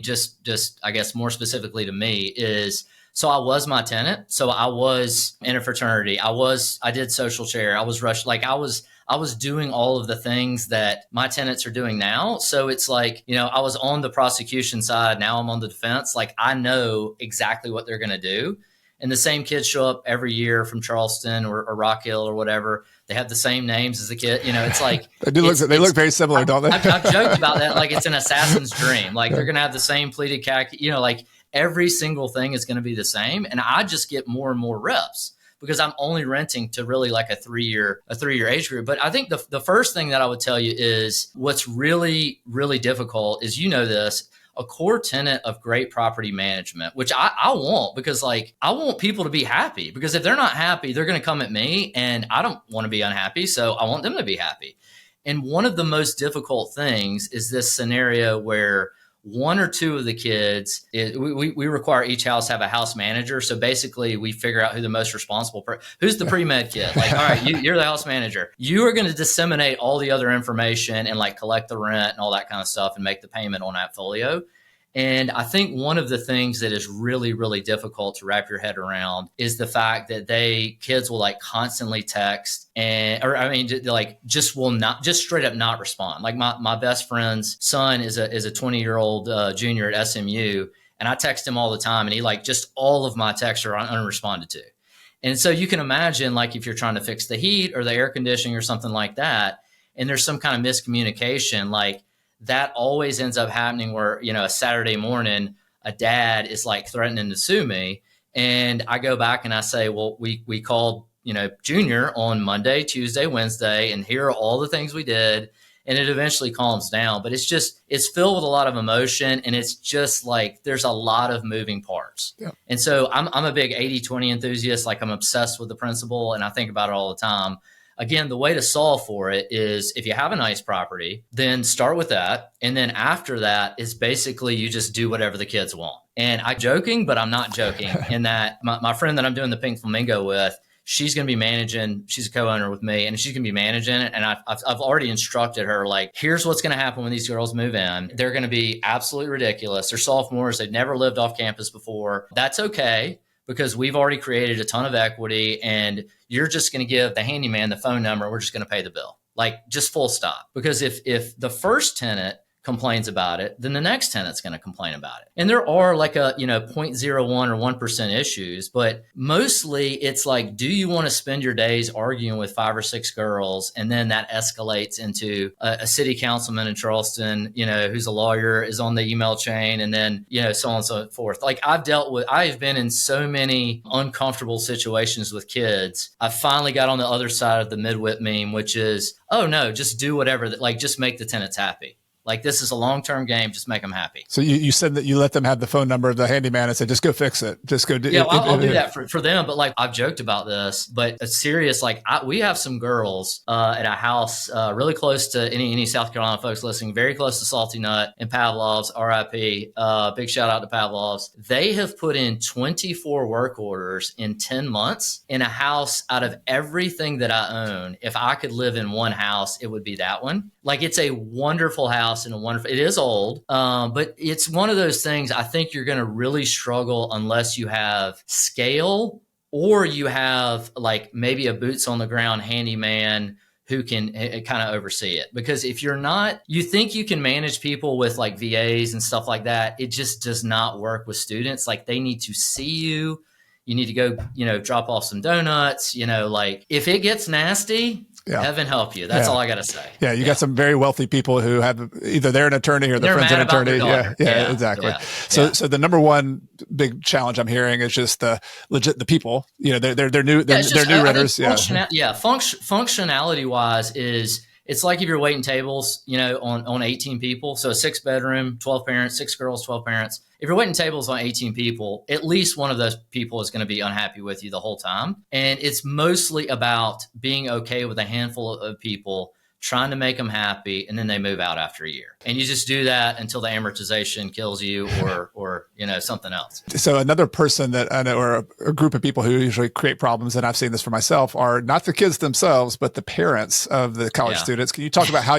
just I guess more specifically to me is, so I was my tenant. So I was in a fraternity. I did social chair. I was rushed. Like I was doing all of the things that my tenants are doing now. So it's like, I was on the prosecution side. Now I'm on the defense. Like I know exactly what they're going to do. And the same kids show up every year from Charleston or Rock Hill or whatever. They have the same names as the kid. It's like they look very similar, don't they? I've joked about that. Like it's an assassin's dream. Like they're going to have the same pleated khaki. Like every single thing is going to be the same. And I just get more and more reps because I'm only renting to really like a 3-year age group. But I think the first thing that I would tell you is what's really, really difficult is, this, a core tenet of great property management, which I want, because like I want people to be happy, because if they're not happy, they're going to come at me, and I don't want to be unhappy. So I want them to be happy. And one of the most difficult things is this scenario where one or two of the kids, we require each house have a house manager. So basically we figure out who the most responsible, who's the pre-med kid. Like, all right, you're the house manager. You are going to disseminate all the other information and like collect the rent and all that kind of stuff and make the payment on AppFolio. And I think one of the things that is really, really difficult to wrap your head around is the fact that kids will like constantly text just will not, just straight up not respond. Like my best friend's son is a 20-year-old junior at SMU, and I text him all the time, and he like just all of my texts are unresponded to. And so you can imagine like if you're trying to fix the heat or the air conditioning or something like that, and there's some kind of miscommunication, like that always ends up happening where, a Saturday morning, a dad is like threatening to sue me. And I go back and I say, well, we called, Junior on Monday, Tuesday, Wednesday, and here are all the things we did. And it eventually calms down. But it's filled with a lot of emotion. And it's just like, there's a lot of moving parts. Yeah. And so I'm a big 80-20 enthusiast. Like I'm obsessed with the principle, and I think about it all the time. Again, the way to solve for it is if you have a nice property, then start with that. And then after that is basically you just do whatever the kids want. And I'm joking, but I'm not joking in that my friend that I'm doing the Pink Flamingo with, she's going to be managing, she's a co-owner with me, and she's going to be managing it. And I've already instructed her, like, here's what's going to happen when these girls move in. They're going to be absolutely ridiculous. They're sophomores. They've never lived off campus before. That's okay, because we've already created a ton of equity, and you're just going to give the handyman the phone number. And we're just going to pay the bill, like just full stop. Because if the first tenant complains about it, then the next tenant's going to complain about it. And there are like 0.01 or 1% issues, but mostly it's like, do you want to spend your days arguing with 5 or 6 girls? And then that escalates into a city councilman in Charleston, who's a lawyer, is on the email chain, and then, so on and so forth. Like I've been in so many uncomfortable situations with kids. I finally got on the other side of the midwit meme, which is, oh no, just do whatever, just make the tenants happy. Like this is a long-term game. Just make them happy. So you said that you let them have the phone number of the handyman and said, just go fix it. Just go do it. Yeah, I'll do that for them. But like I've joked about this, but it's serious. Like we have some girls at a house really close to any South Carolina folks listening, very close to Salty Nut and Pavlov's, RIP. Big shout out to Pavlov's. They have put in 24 work orders in 10 months in a house. Out of everything that I own, if I could live in one house, it would be that one. Like it's a wonderful house. It is old, but it's one of those things. I think you're going to really struggle unless you have scale, or you have like maybe a boots on the ground handyman who can kind of oversee it. Because if you're not, you think you can manage people with like VAs and stuff like that. It just does not work with students. Like they need to see you. You need to go, drop off some donuts, like if it gets nasty, Yeah. Heaven help you. That's all I got to say. Yeah, you got some very wealthy people who have either they're an attorney or their friend's an attorney. Yeah, exactly. So the number one big challenge I'm hearing is just the people. You know, they're new renters. Functionality wise is it's like if you're waiting tables, you know, on 18 people. So a 6-bedroom, 12 parents, 6 girls, 12 parents. If you're waiting tables on 18 people, at least one of those people is going to be unhappy with you the whole time. And it's mostly about being okay with a handful of people, trying to make them happy, and then they move out after a year. And you just do that until the amortization kills you or you know, something else. So another person that I know, or a group of people who usually create problems, and I've seen this for myself, are not the kids themselves, but the parents of the college students. Can you talk about how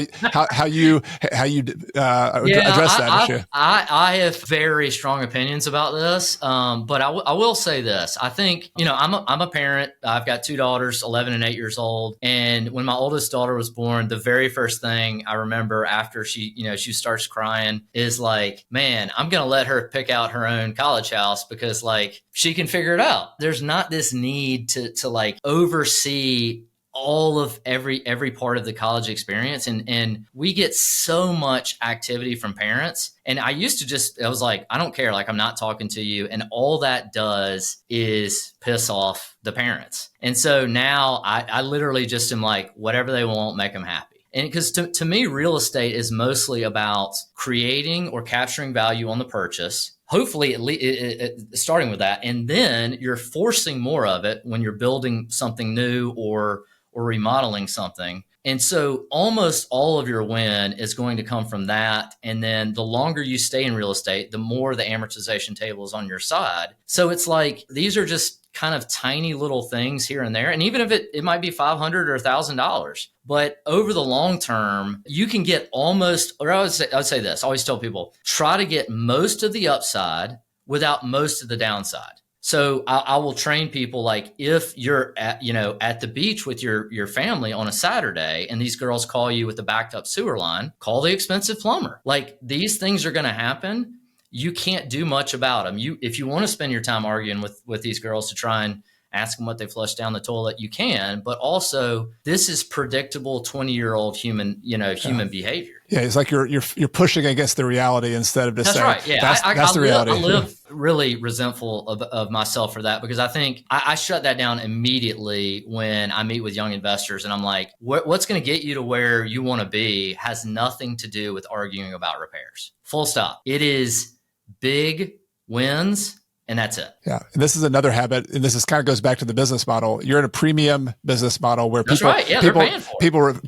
you address that issue? I have very strong opinions about this, but I will say this. I think, you know, I'm a parent. I've got 2 daughters, 11 and 8 years old. And when my oldest daughter was born, the very first thing I remember after she starts crying is like, man, I'm going to let her pick out her own college house because like she can figure it out. There's not this need to like oversee all of every part of the college experience. And we get so much activity from parents. And I was like, I don't care. Like, I'm not talking to you. And all that does is piss off the parents. And so now I literally just am like, whatever they want, make them happy. And because to me, real estate is mostly about creating or capturing value on the purchase. Hopefully, starting with that. And then you're forcing more of it when you're building something new or remodeling something. And so almost all of your win is going to come from that. And then the longer you stay in real estate, the more the amortization table is on your side. So it's like, these are just kind of tiny little things here and there. And even if it might be $500 or $1,000, but over the long term, you can get almost, or I would say this, I always tell people, try to get most of the upside without most of the downside. So I will train people, like, if you're at the beach with your family on a Saturday and these girls call you with the backed up sewer line, call the expensive plumber. Like, these things are going to happen. You can't do much about them. If you want to spend your time arguing with these girls to try and ask them what they flushed down the toilet, you can. But also, this is predictable 20-year-old human behavior. Yeah, it's like you're pushing against the reality instead of just saying, right. Yeah, that's the reality. I live really resentful of myself for that, because I think I shut that down immediately when I meet with young investors, and I'm like, what's going to get you to where you want to be has nothing to do with arguing about repairs. Full stop. It is big wins. And that's it. Yeah. And this is another habit. And this kind of goes back to the business model. You're in a premium business model where people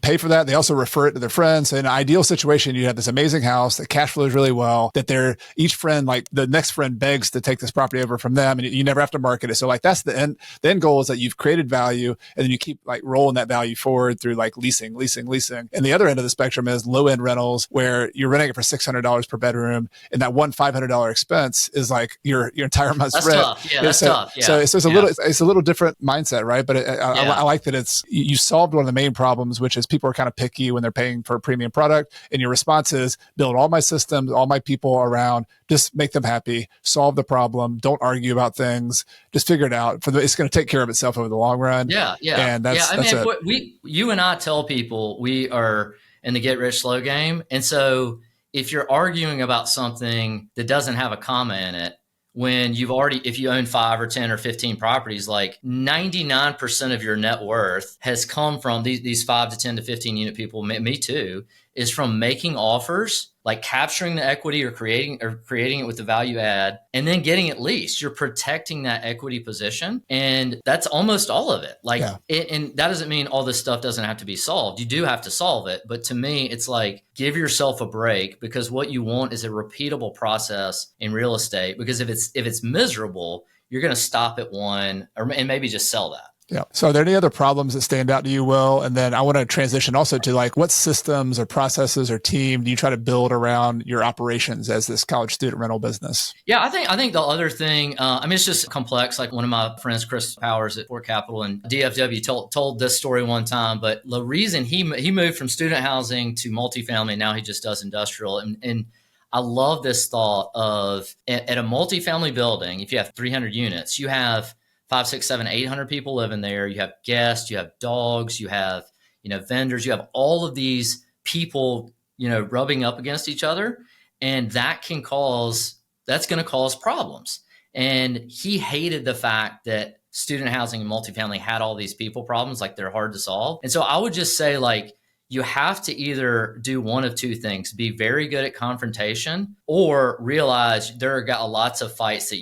pay for that. They also refer it to their friends. In an ideal situation, you have this amazing house that cash flows really well, that each friend, like the next friend, begs to take this property over from them, and you never have to market it. So like that's the end. The end goal is that you've created value, and then you keep like rolling that value forward through like leasing. And the other end of the spectrum is low end rentals, where you're renting it for $600 per bedroom, and that one $500 expense is like your entire month's rent. Tough. Yeah, that's tough. Yeah. So it's a little different mindset, right? But I like that you solved one of the main problems, which is people are kind of picky when they're paying for a premium product. And your response is build all my systems, all my people around, just make them happy, solve the problem, don't argue about things, just figure it out. It's going to take care of itself over the long run. Yeah. And that's you and I tell people we are in the get rich slow game, and so if you're arguing about something that doesn't have a comma in it, when if you own 5 or 10 or 15 properties, like 99% of your net worth has come from these 5 to 10 to 15 unit people, me too, is from making offers, like capturing the equity or creating it with the value add, and then getting it leased. You're protecting that equity position. And that's almost all of it. And that doesn't mean all this stuff doesn't have to be solved. You do have to solve it. But to me, it's like, give yourself a break, because what you want is a repeatable process in real estate. Because if it's miserable, you're going to stop at one and maybe just sell that. Yeah. So are there any other problems that stand out to you, Will? And then I want to transition also to like, what systems or processes or team do you try to build around your operations as this college student rental business? Yeah, I think the other thing, it's just complex. Like one of my friends, Chris Powers at Fort Capital and DFW told this story one time, but the reason he moved from student housing to multifamily, and now he just does industrial. And I love this thought of at a multifamily building, if you have 300 units, you have 5, 6, 7, 800 people living there. You have guests, you have dogs, you have, vendors, you have all of these people, rubbing up against each other. And that's going to cause problems. And he hated the fact that student housing and multifamily had all these people problems, like they're hard to solve. And so I would just say, like, you have to either do one of two things: be very good at confrontation, or realize there are lots of fights that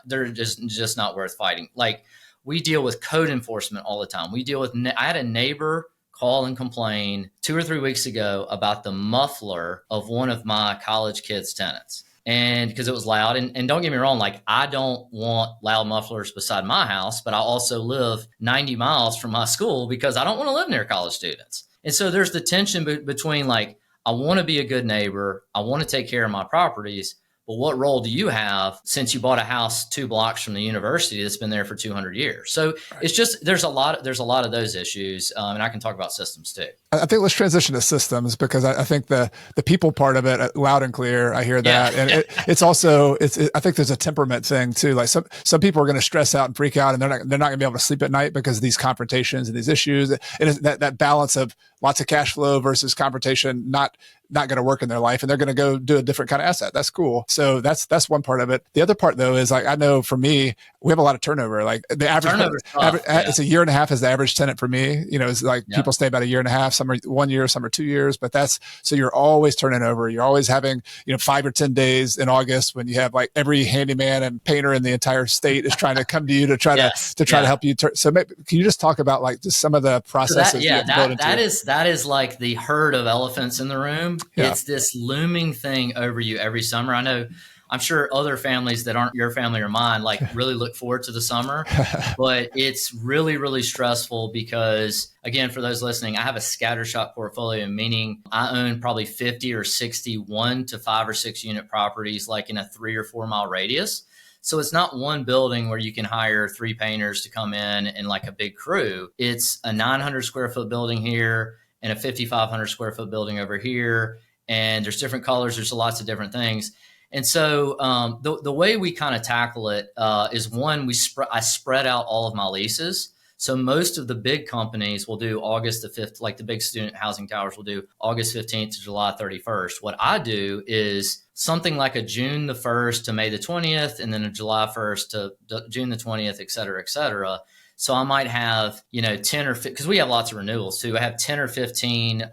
they're just not worth fighting. Like, we deal with code enforcement all the time. I had a neighbor call and complain 2 or 3 weeks ago about the muffler of one of my college kids' tenants. And because it was loud, and don't get me wrong, like, I don't want loud mufflers beside my house, but I also live 90 miles from my school because I don't want to live near college students. And so there's the tension between, like, I want to be a good neighbor, I want to take care of my properties, but what role do you have since you bought a house 2 blocks from the university that's been there for 200 years? So It's just, there's a lot of those issues, and I can talk about systems too. I think let's transition to systems, because I think the people part of it, loud and clear, I hear that. Yeah. And it's also, I think there's a temperament thing too. Like some people are going to stress out and freak out, and they're not going to be able to sleep at night because of these confrontations and these issues. And it's that balance of lots of cash flow versus confrontation, not going to work in their life, and they're going to go do a different kind of asset. That's cool. So that's one part of it. The other part, though, is, like, I know for me, we have a lot of turnover. Like the average, it's a year and a half is the average tenant for me. It's like people stay about a year and a half. Some are 1 year, some are 2 years, but so you're always turning over. You're always having 5 or 10 days in August when you have, like, every handyman and painter in the entire state is trying to come to you to try to help you. So maybe, can you just talk about, like, just some of the processes? That is like the herd of elephants in the room. Yeah. It's this looming thing over you every summer. I'm sure other families that aren't your family or mine, like, really look forward to the summer, but it's really, really stressful because, again, for those listening, I have a scattershot portfolio, meaning I own probably 50 or 60 1 to 5 or 6 unit properties, like in a 3 or 4 mile radius. So it's not one building where you can hire 3 painters to come in and, like, a big crew. It's a 900 square foot building here and a 5,500 square foot building over here. And there's different colors. There's lots of different things. And so the way we kind of tackle it is, one, I spread out all of my leases. So most of the big companies will do August the 5th, like the big student housing towers will do August 15th to July 31st. What I do is something like a June the 1st to May the 20th, and then a July 1st to June the 20th, et cetera, et cetera. So I might have, 10 or 15, because we have lots of renewals too. I have 10 or 15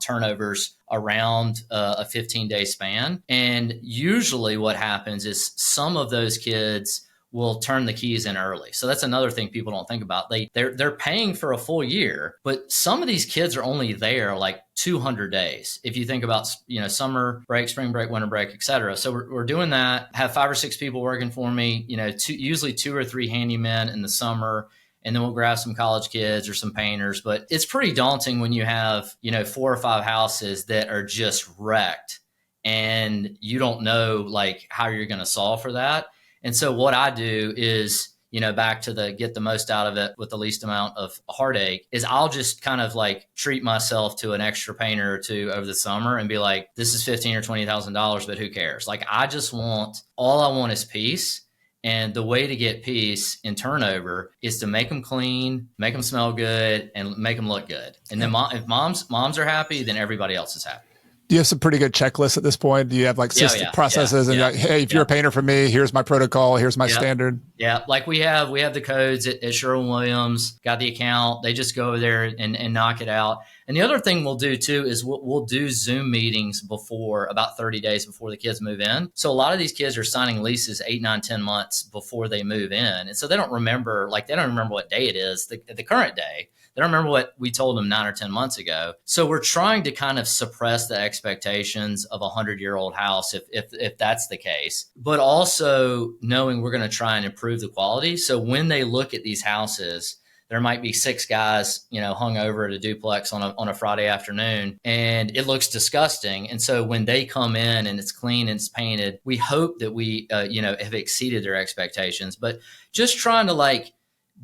turnovers around a 15-day span. And usually what happens is some of those kids will turn the keys in early. So that's another thing people don't think about. They're paying for a full year, but some of these kids are only there like 200 days. If you think about, summer break, spring break, winter break, et cetera. So we're doing that. Have 5 or 6 people working for me, usually 2 or 3 handymen in the summer. And then we'll grab some college kids or some painters. But it's pretty daunting when you have, 4 or 5 houses that are just wrecked and you don't know, like, how you're going to solve for that. And so what I do is, back to get the most out of it with the least amount of heartache, is I'll just kind of, like, treat myself to an extra painter or 2 over the summer and be like, this is $15,000 or $20,000, but who cares? Like, all I want is peace. And the way to get peace in turnover is to make them clean, make them smell good, and make them look good. And then if moms are happy, then everybody else is happy. Do you have some pretty good checklists at this point? Do you have, like, processes and like, hey, if you're a painter for me, here's my protocol, here's my standard? Yeah, like we have the codes at Sherwin-Williams, got the account. They just go over there and knock it out. And the other thing we'll do too is we'll do Zoom meetings about 30 days before the kids move in. So a lot of these kids are signing leases 8, 9, 10 months before they move in. And so they don't remember what day it is, the current day. They don't remember what we told them 9 or 10 months ago. So we're trying to kind of suppress the expectations of a 100-year-old house if that's the case, but also knowing we're going to try and improve the quality. So when they look at these houses, there might be 6 guys, hung over at a duplex on a Friday afternoon, and it looks disgusting. And so when they come in and it's clean and it's painted, we hope that we, have exceeded their expectations. But just trying to, like,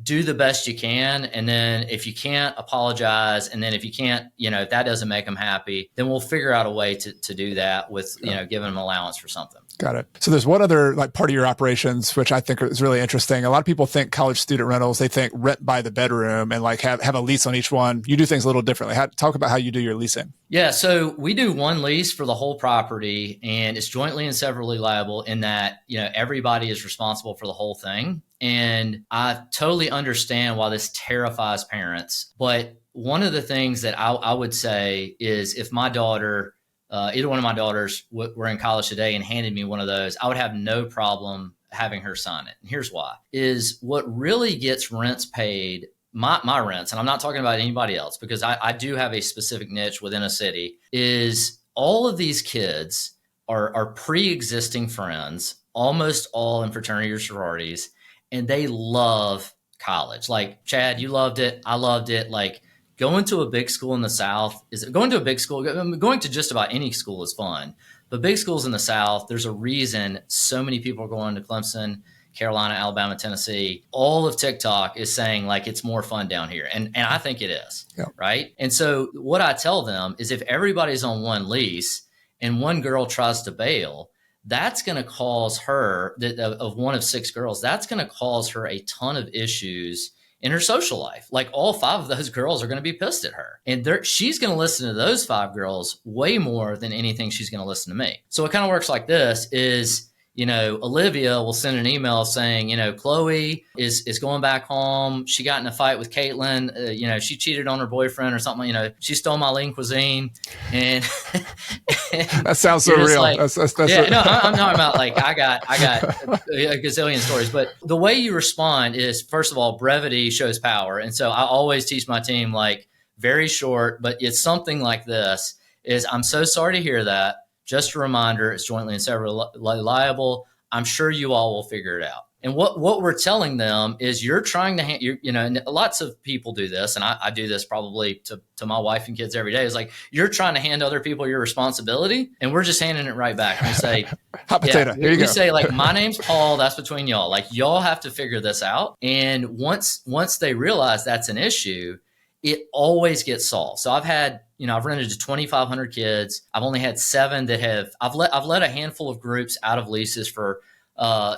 do the best you can. And then if you can't, apologize. And then if you can't, if that doesn't make them happy, then we'll figure out a way to do that with, giving them allowance for something. Got it. So there's one other part of your operations, which I think is really interesting. A lot of people think college student rentals, they think rent by the bedroom and have a lease on each one. You do things a little differently. Talk about how you do your leasing. Yeah. So we do one lease for the whole property, and it's jointly and severally liable in that, everybody is responsible for the whole thing. And I totally understand why this terrifies parents. But one of the things that I would say is if my daughter, either one of my daughters were in college today and handed me one of those, I would have no problem having her sign it. And here's why. Is what really gets rents paid, my rents, and I'm not talking about anybody else because I do have a specific niche within a city, is all of these kids are pre-existing friends, almost all in fraternity or sororities, and they love college. Like, Chad, you loved it. I loved it. Like, going to a big school in the South going to just about any school is fun, but big schools in the South, there's a reason so many people are going to Clemson, Carolina, Alabama, Tennessee. All of TikTok is saying it's more fun down here. And I think it is. Yeah. Right. And so what I tell them is if everybody's on one lease and one girl tries to bail, that's going to cause her, of one of 6 girls, that's going to cause her a ton of issues in her social life. Like, all 5 of those girls are going to be pissed at her. And she's going to listen to those 5 girls way more than anything she's going to listen to me. So it kind of works like this is, Olivia will send an email saying, Chloe is going back home. She got in a fight with Caitlin. She cheated on her boyfriend or something. She stole my lean cuisine. And that sounds so real. That's no, I'm talking about I got a gazillion stories. But the way you respond is, first of all, brevity shows power. And so I always teach my team very short, but it's something like this: is I'm so sorry to hear that. Just a reminder, it's jointly and severally liable. I'm sure you all will figure it out. And what we're telling them is you're trying to, and lots of people do this, and I do this probably to my wife and kids every day, is you're trying to hand other people your responsibility, and we're just handing it right back. And we say, hot potato, here you go. We say, my name's Paul, that's between y'all. Y'all have to figure this out. And once they realize that's an issue, it always gets solved. So I've rented to 2,500 kids. I've only had 7 that I've let a handful of groups out of leases for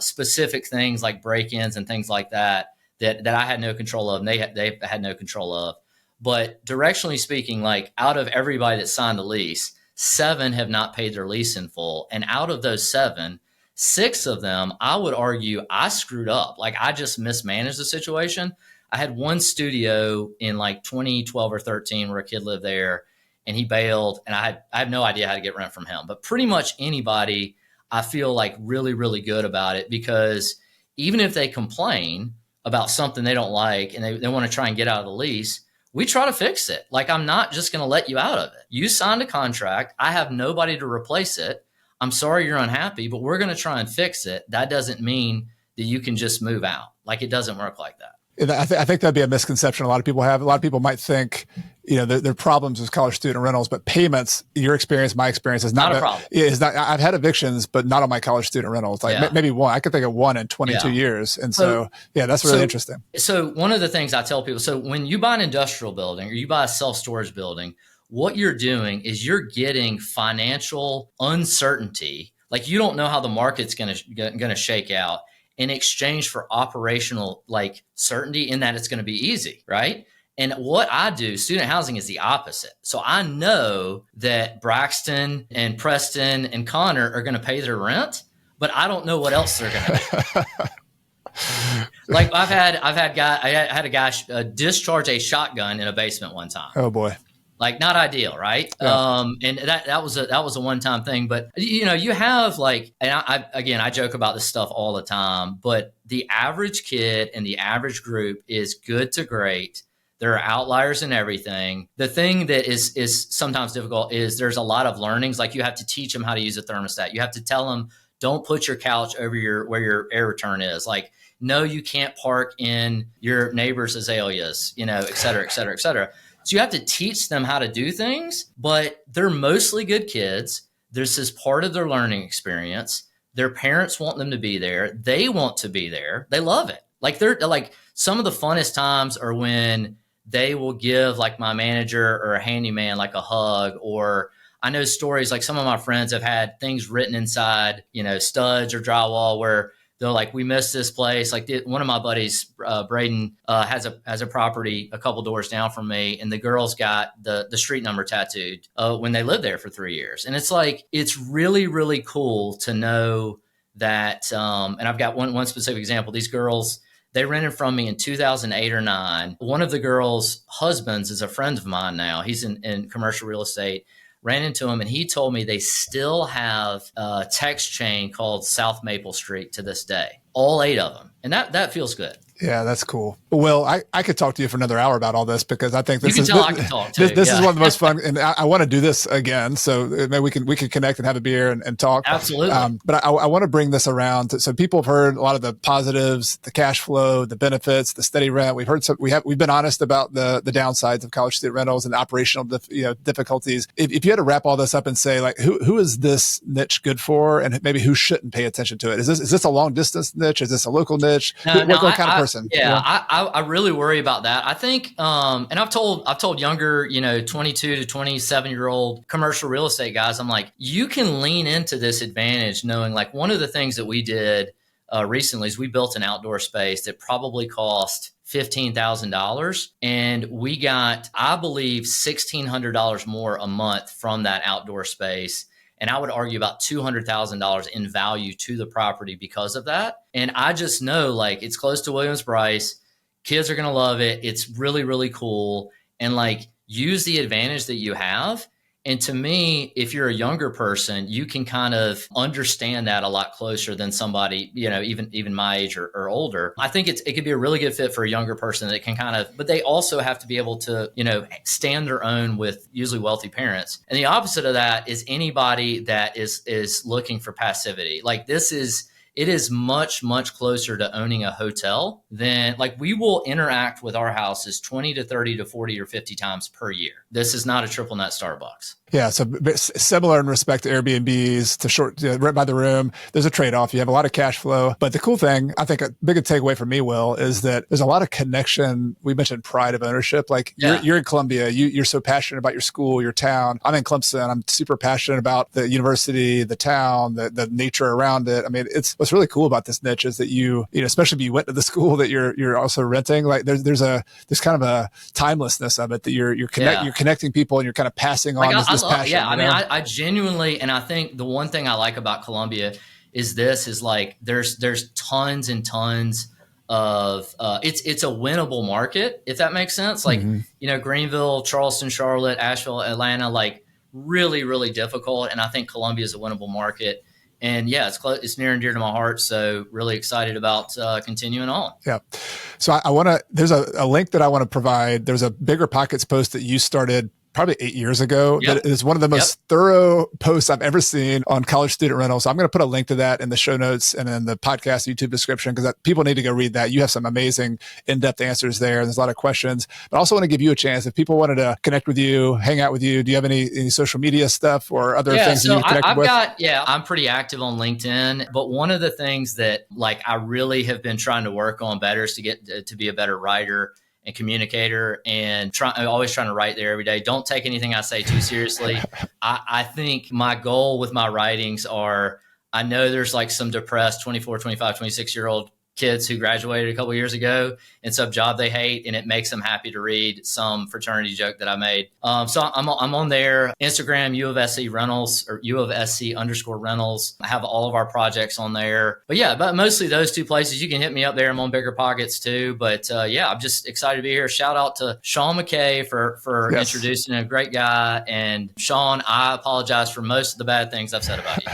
specific things like break-ins and things like that I had no control of, and they had no control of. But directionally speaking, out of everybody that signed a lease, 7 have not paid their lease in full. And out of those 7, 6 of them, I would argue I screwed up. I just mismanaged the situation. I had one studio in 2012 or 13 where a kid lived there, and he bailed, and I have no idea how to get rent from him. But pretty much anybody, I feel really, really good about it, because even if they complain about something they don't like and they want to try and get out of the lease, we try to fix it. I'm not just going to let you out of it. You signed a contract. I have nobody to replace it. I'm sorry you're unhappy, but we're going to try and fix it. That doesn't mean that you can just move out. It doesn't work like that. I think that'd be a misconception a lot of people have. A lot of people might think, their problems with college student rentals, but payments, your experience, my experience, is not a problem. Is not. I've had evictions, but not on my college student rentals. Maybe one. I could think of one in 22 years. And so that's really interesting. So one of the things I tell people, so when you buy an industrial building or you buy a self-storage building, what you're doing is you're getting financial uncertainty. You don't know how the market's going to shake out, in exchange for operational certainty in that it's going to be easy, right? And what I do, student housing is the opposite. So I know that Braxton and Preston and Connor are going to pay their rent, but I don't know what else they're going to do. I had a guy discharge a shotgun in a basement one time. Oh boy. Not ideal, right? Yeah. And that was a one-time thing. But you have and I joke about this stuff all the time, but the average kid and the average group is good to great. There are outliers in everything. The thing that is sometimes difficult is there's a lot of learnings. You have to teach them how to use a thermostat. You have to tell them, don't put your couch over where your air return is. No, you can't park in your neighbor's azaleas, et cetera, et cetera, et cetera. So you have to teach them how to do things, but they're mostly good kids. This is part of their learning experience. Their parents want them to be there. They want to be there. They love it. some of the funnest times are when they will give like my manager or a handyman like a hug, or I know stories like some of my friends have had things written inside, studs or drywall where they're like, we missed this place. Like one of my buddies, Braden, has a property a couple doors down from me, and the girls got the street number tattooed when they lived there for 3 years. And it's like, it's really, really cool to know that. And I've got one specific example. These girls, they rented from me in 2008 or 9. One of the girls' husbands is a friend of mine now. He's in commercial real estate. Ran into him, and he told me they still have a text chain called South Maple Street to this day. All 8 of them. And that feels good. Yeah, that's cool. Well, I could talk to you for another hour about all this, because I think this I can talk too. This is one of the most fun, and I want to do this again. So maybe we can connect and have a beer and talk. Absolutely. But I want to bring this around. So people have heard a lot of the positives, the cash flow, the benefits, the steady rent. We've heard we've been honest about the downsides of college student rentals and operational difficulties. If you had to wrap all this up and say, like, who is this niche good for, and maybe who shouldn't pay attention to it? Is this a long distance niche? Is this a local niche? What kind of person? Yeah, I really worry about that. I think, and I've told younger, 22 to 27-year-old commercial real estate guys, I'm like, you can lean into this advantage knowing, like, one of the things that we did recently is we built an outdoor space that probably cost $15,000, and we got, I believe, $1,600 more a month from that outdoor space. And I would argue about $200,000 in value to the property because of that. And I just know, like, it's close to Williams-Brice. Kids are going to love it. It's really, really cool. And like, use the advantage that you have. And to me, if you're a younger person, you can kind of understand that a lot closer than somebody, even my age or older. I think it could be a really good fit for a younger person that can but they also have to be able to, stand their own with usually wealthy parents. And the opposite of that is anybody that is looking for passivity. Like it is much, much closer to owning a hotel than, like, we will interact with our houses 20 to 30 to 40 or 50 times per year. This is not a triple net Starbucks. Yeah, so similar in respect to Airbnbs, to rent by the room. There's a trade-off. You have a lot of cash flow. But the cool thing, I think a big takeaway for me, Will, is that there's a lot of connection. We mentioned pride of ownership. Like, you're in Columbia. You're so passionate about your school, your town. I'm in Clemson. I'm super passionate about the university, the town, the nature around it. I mean, what's really cool about this niche is that you especially if you went to the school that you're also renting, like there's kind of a timelessness of it that you're connecting people, and you're kind of passing on this passion. Yeah, I mean, I genuinely, and I think the one thing I like about Columbia is like there's tons and tons of it's a winnable market, if that makes sense. Like, Greenville, Charleston, Charlotte, Asheville, Atlanta, like really, really difficult. And I think Columbia is a winnable market. And yeah, it's near and dear to my heart. So really excited about continuing on. Yeah. So there's a link that I want to provide. There's a Bigger Pockets post that you started probably 8 years ago. That is one of the most thorough posts I've ever seen on college student rentals. So I'm going to put a link to that in the show notes and in the podcast YouTube description, because people need to go read that. You have some amazing in-depth answers there. There's a lot of questions, but I also want to give you a chance. If people wanted to connect with you, hang out with you, do you have any social media stuff or other things that you connect with? I'm pretty active on LinkedIn, but one of the things that, like, I really have been trying to work on better is to get to be a better writer and communicator, and always trying to write there every day. Don't take anything I say too seriously. I think my goal with my writings I know there's like some depressed 24, 25, 26-year-old kids who graduated a couple of years ago in some job they hate, and it makes them happy to read some fraternity joke that I made. So I'm on there. Instagram, U of SC Rentals, or U of SC _rentals. I have all of our projects on there. But mostly those two places. You can hit me up there. I'm on Bigger Pockets too. But I'm just excited to be here. Shout out to Sean McKay for introducing a great guy. And Sean, I apologize for most of the bad things I've said about you.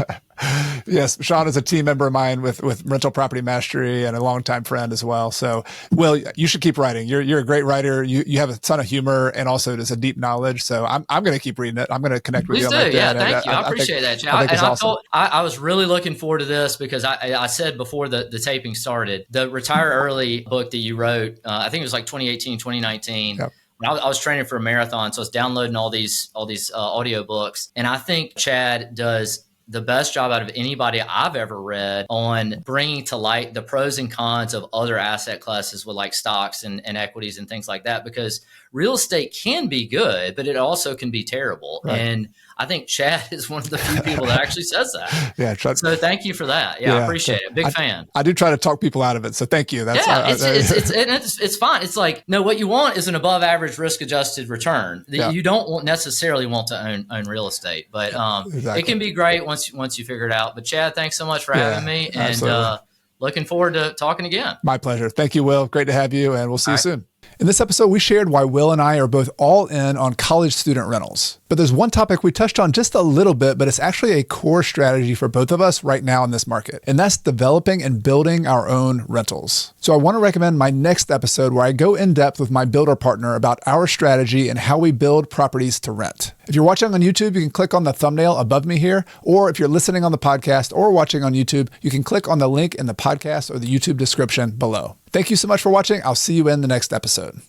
Yes, Sean is a team member of mine with Rental Property Mastery and a longtime friend as well. So, Will, you should keep writing. You're a great writer. You have a ton of humor, and also just a deep knowledge. So I'm going to keep reading it. I'm going to connect with you. Please do. Yeah, thank you. I appreciate that, Chad. I was really looking forward to this because I said before the taping started, the Retire Early book that you wrote, I think it was like 2018, 2019. Yep. I was training for a marathon, so I was downloading all these audio books. And I think Chad does the best job out of anybody I've ever read on bringing to light the pros and cons of other asset classes with like stocks and equities and things like that, because real estate can be good, but it also can be terrible. Right. And I think Chad is one of the few people that actually says that. Yeah. So thank you for that. Yeah, I appreciate it. Big fan. I do try to talk people out of it. So thank you. It's fine. It's like, no, what you want is an above average risk adjusted return. You don't necessarily want to own real estate, but exactly. It can be great once you figure it out. But Chad, thanks so much for having me, and looking forward to talking again. My pleasure. Thank you, Will. Great to have you, and we'll see you soon. In this episode, we shared why Will and I are both all in on college student rentals. But there's one topic we touched on just a little bit, but it's actually a core strategy for both of us right now in this market. And that's developing and building our own rentals. So I want to recommend my next episode where I go in depth with my builder partner about our strategy and how we build properties to rent. If you're watching on YouTube, you can click on the thumbnail above me here. Or if you're listening on the podcast or watching on YouTube, you can click on the link in the podcast or the YouTube description below. Thank you so much for watching. I'll see you in the next episode.